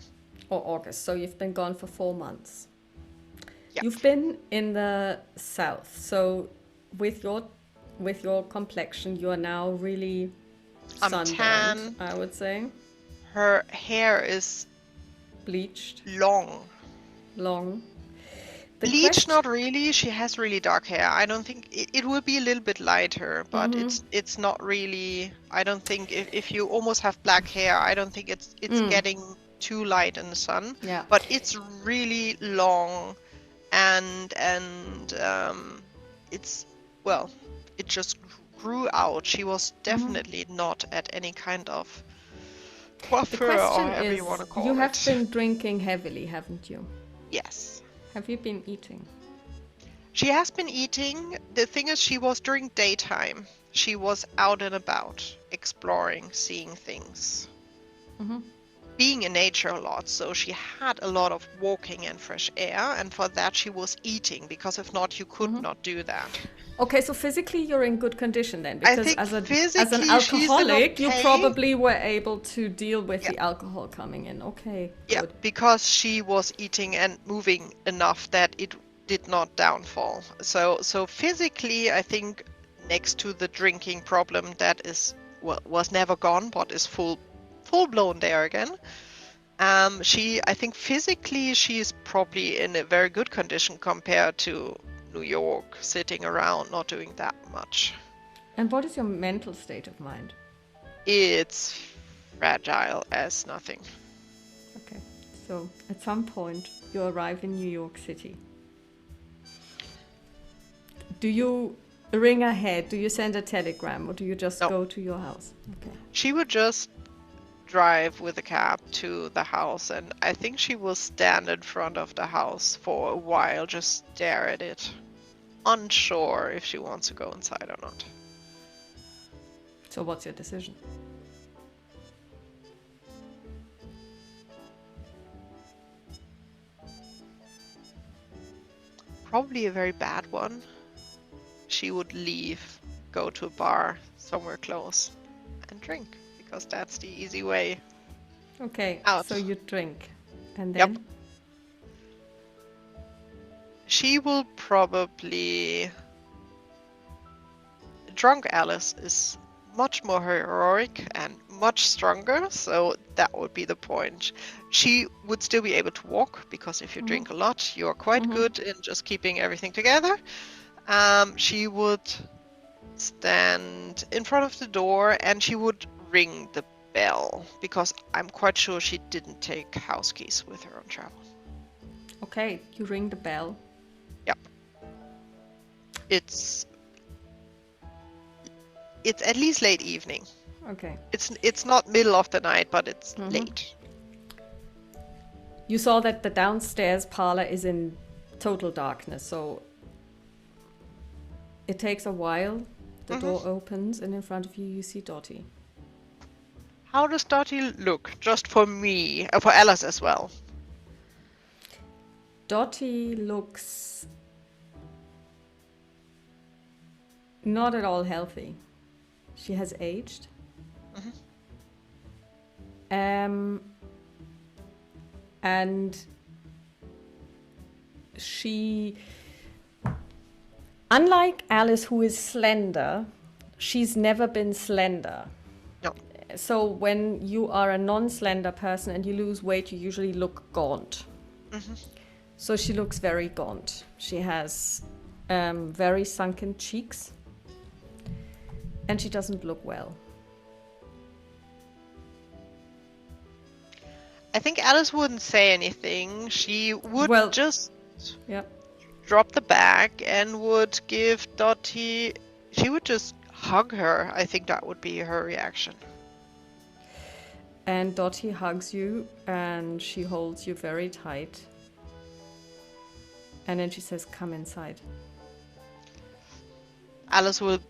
or August, so you've been gone for 4 months. Yeah. You've been in the south, so with your complexion, you are now really I'm sunburned, tan. I would say. Her hair is Bleached, long. long. The Bleach, question. not really. She has really dark hair. I don't think it will be a little bit lighter, but it's not really. I don't think if you almost have black hair, I don't think it's getting too light in the sun. Yeah. But it's really long, and it's well, it just grew out. She was definitely not at any kind of The coiffure or question however you want is, to you call have it. been drinking heavily, haven't you? Yes. Have you been eating? She has been eating. The thing is, she was during daytime. She was out and about, exploring, seeing things, being in nature a lot. So she had a lot of walking and fresh air, and for that she was eating, because if not, you could not do that. Okay, so physically you're in good condition then, I because think as an physically she's in alcoholic, you okay. probably were able to deal with Yeah. the alcohol coming in. Okay, Yeah, good. because she was eating and moving enough that it did not downfall. So physically, I think next to the drinking problem that is was never gone, but is full blown there again. I think physically she's probably in a very good condition compared to New York, sitting around not doing that much. And what is your mental state of mind? It's fragile as nothing. Okay, so at some point you arrive in New York City. Do you ring ahead? Do you send a telegram, or do you just No. go to your house? Okay. She would just drive with a cab to the house, and I think she will stand in front of the house for a while, just stare at it, unsure if she wants to go inside or not. So what's your decision? Probably a very bad one. She would leave, go to a bar somewhere close, and drink, because that's the easy way Okay, out. so you drink, and Yep. then? she will probably. Drunk Alice is much more heroic and much stronger, so that would be the point. She would still be able to walk because if you drink a lot, you're quite good in just keeping everything together. She would stand in front of the door and she would ring the bell because I'm quite sure she didn't take house keys with her on travel. Okay, you ring the bell. Yep. It's at least late evening. Okay. It's not middle of the night, but it's late. You saw that the downstairs parlor is in total darkness, so it takes a while. The door opens, and in front of you, you see Dottie. How does Dottie look? Just for me, for Alice as well. Dottie looks not at all healthy. She has aged. And she, unlike Alice, who is slender, she's never been slender. No. So when you are a non-slender person and you lose weight, you usually look gaunt. So she looks very gaunt. She has very sunken cheeks. And she doesn't look well. I think Alice wouldn't say anything. She would just drop the bag and would give Dottie... She would just hug her. I think that would be her reaction. And Dottie hugs you and she holds you very tight. And then she says, "Come inside." Alice will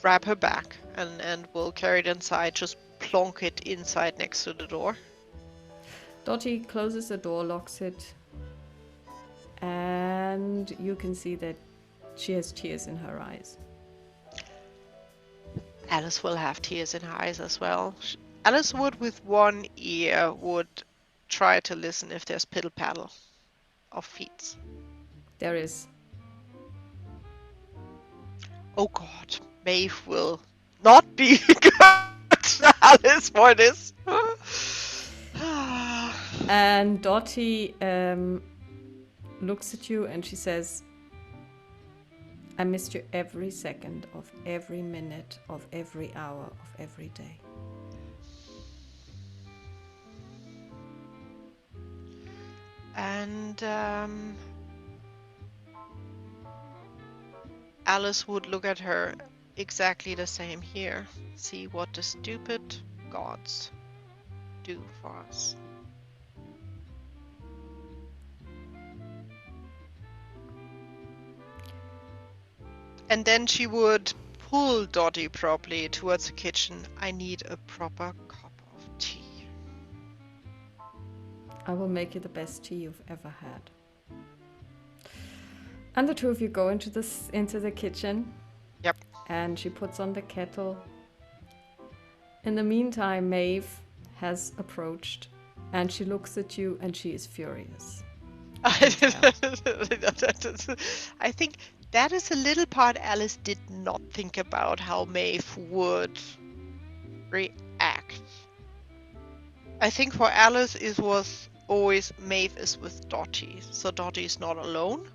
grab her back and will carry it inside, just plonk it inside next to the door. Dottie closes the door, locks it, and you can see that she has tears in her eyes. Alice will have tears in her eyes as well. Alice would, with one ear, would try to listen if there's piddle-paddle of feet. There is. Oh god, Maeve will not be good to Alice for this. And Dottie looks at you and she says, "I missed you every second of every minute of every hour of every day." And Alice would look at her exactly the same here. See what the stupid gods do for us. And then she would pull Dottie properly towards the kitchen. "I need a proper cup of tea." "I will make you the best tea you've ever had." And the two of you go into the kitchen. Yep. And she puts on the kettle. In the meantime, Maeve has approached and she looks at you and she is furious. I think that is a little part Alice did not think about, how Maeve would react. I think for Alice it was always Maeve is with Dottie, so Dottie is not alone.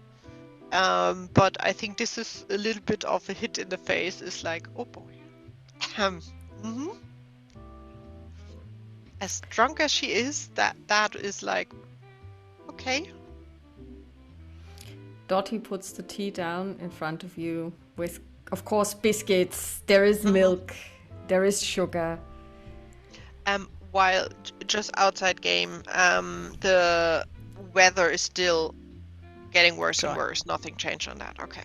But I think this is a little bit of a hit in the face. It's like, oh boy. As drunk as she is, that is like, okay. Dottie puts the tea down in front of you with, of course, biscuits. There is milk. There is sugar. While just outside game, the weather is still getting worse and worse. Nothing changed on that. Okay.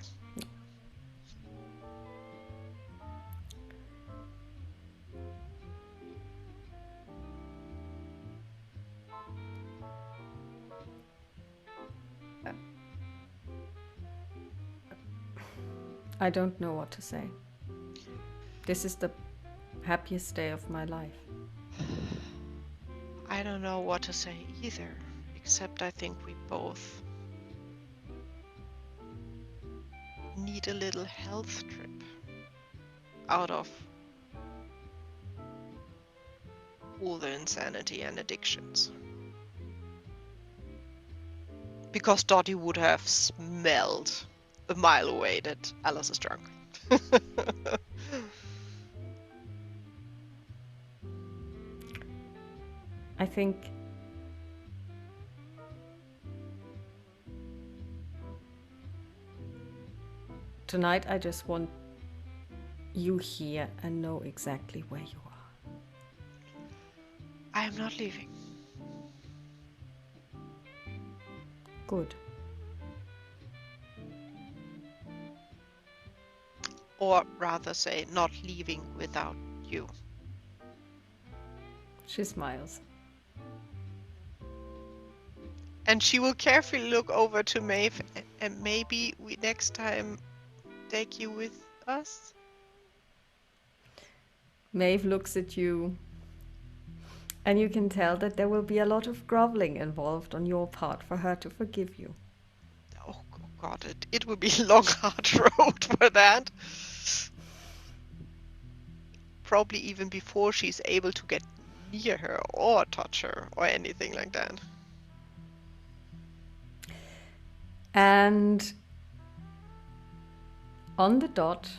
I don't know what to say. This is the happiest day of my life. I don't know what to say either, except I think we both need a little health trip out of all the insanity and addictions. Because Dottie would have smelled a mile away that Alice is drunk. I think tonight I just want you here and know exactly where you are. I am not leaving. Good. Or rather say, not leaving without you. She smiles. And she will carefully look over to Maeve, and maybe we next time take you with us? Maeve looks at you, and you can tell that there will be a lot of groveling involved on your part for her to forgive you. Oh god, it will be a long, hard road for that. Probably even before she's able to get near her or touch her or anything like that. And on the dot,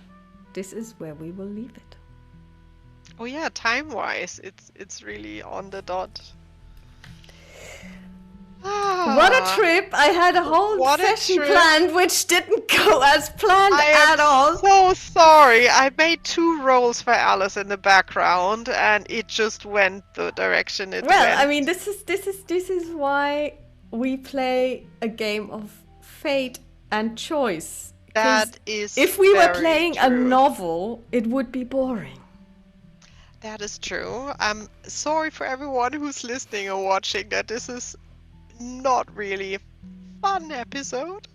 this is where we will leave it. Oh yeah, time-wise, it's really on the dot. What a trip! I had a whole session planned which didn't go as planned at all. So sorry. I made 2 rolls for Alice in the background, and it just went the direction it went. Well, I mean, this is why we play a game of fate and choice. That is if we were very playing true. a novel, it would be boring. That is true. I'm sorry for everyone who's listening or watching that this is not really a fun episode.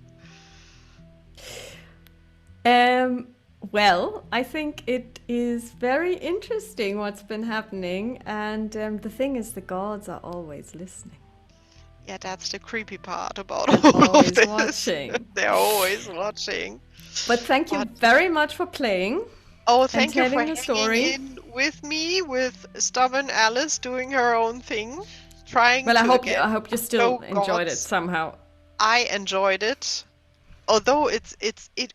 Well, I think it is very interesting what's been happening, and the thing is, the gods are always listening. Yeah, that's the creepy part about and all always of this. Watching. They're always watching. But thank you very much for playing. Oh, thank you for the hanging in with me, with stubborn Alice doing her own thing, trying. Well, to I hope you still enjoyed gods. it somehow. I enjoyed it, although it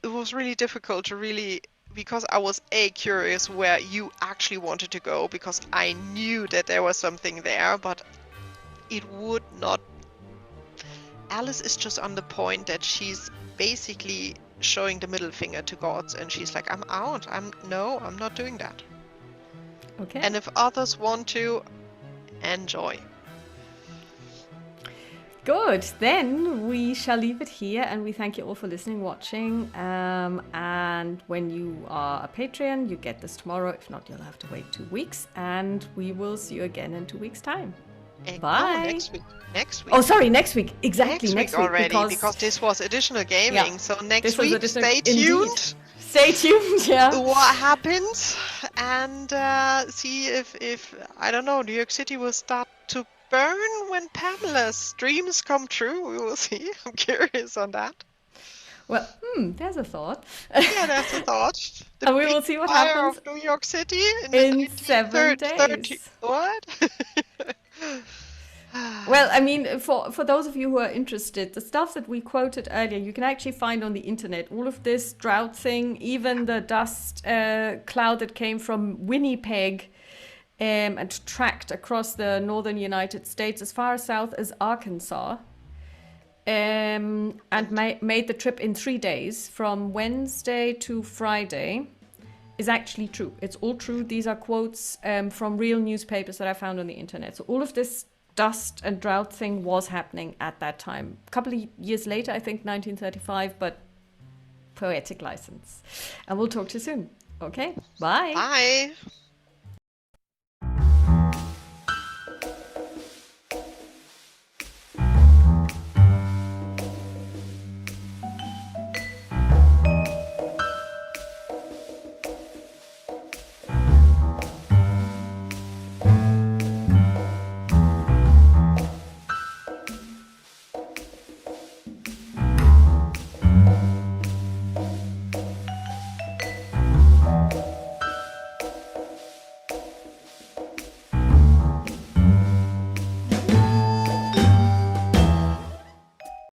was really difficult to really, because I was curious where you actually wanted to go, because I knew that there was something there, but it would not. Alice is just on the point that she's basically showing the middle finger to gods, and she's like, I'm out. I'm not doing that. Okay. And if others want to, enjoy. Good. Then we shall leave it here, and we thank you all for listening, watching. And when you are a Patreon, you get this tomorrow. If not, you'll have to wait 2 weeks, and we will see you again in 2 weeks' time. Bye. No, next week. Oh, sorry, next week. Exactly, next week already, because this was additional gaming. Yeah, so next week, stay tuned. Indeed. Stay tuned, yeah. What happens, and see if I don't know, New York City will start to burn when Pamela's dreams come true. We will see. I'm curious on that. Well, there's a thought. Yeah, that's a thought. And we will see what happens of New York City in 7 days. What? Well, I mean, for those of you who are interested, the stuff that we quoted earlier, you can actually find on the internet. All of this drought thing, even the dust cloud that came from Winnipeg and tracked across the northern United States as far south as Arkansas, and made the trip in 3 days from Wednesday to Friday, is actually true. It's all true. These are quotes from real newspapers that I found on the internet. So all of this dust and drought thing was happening at that time. A couple of years later, I think 1935, but poetic license. And we'll talk to you soon. Okay, bye. Bye.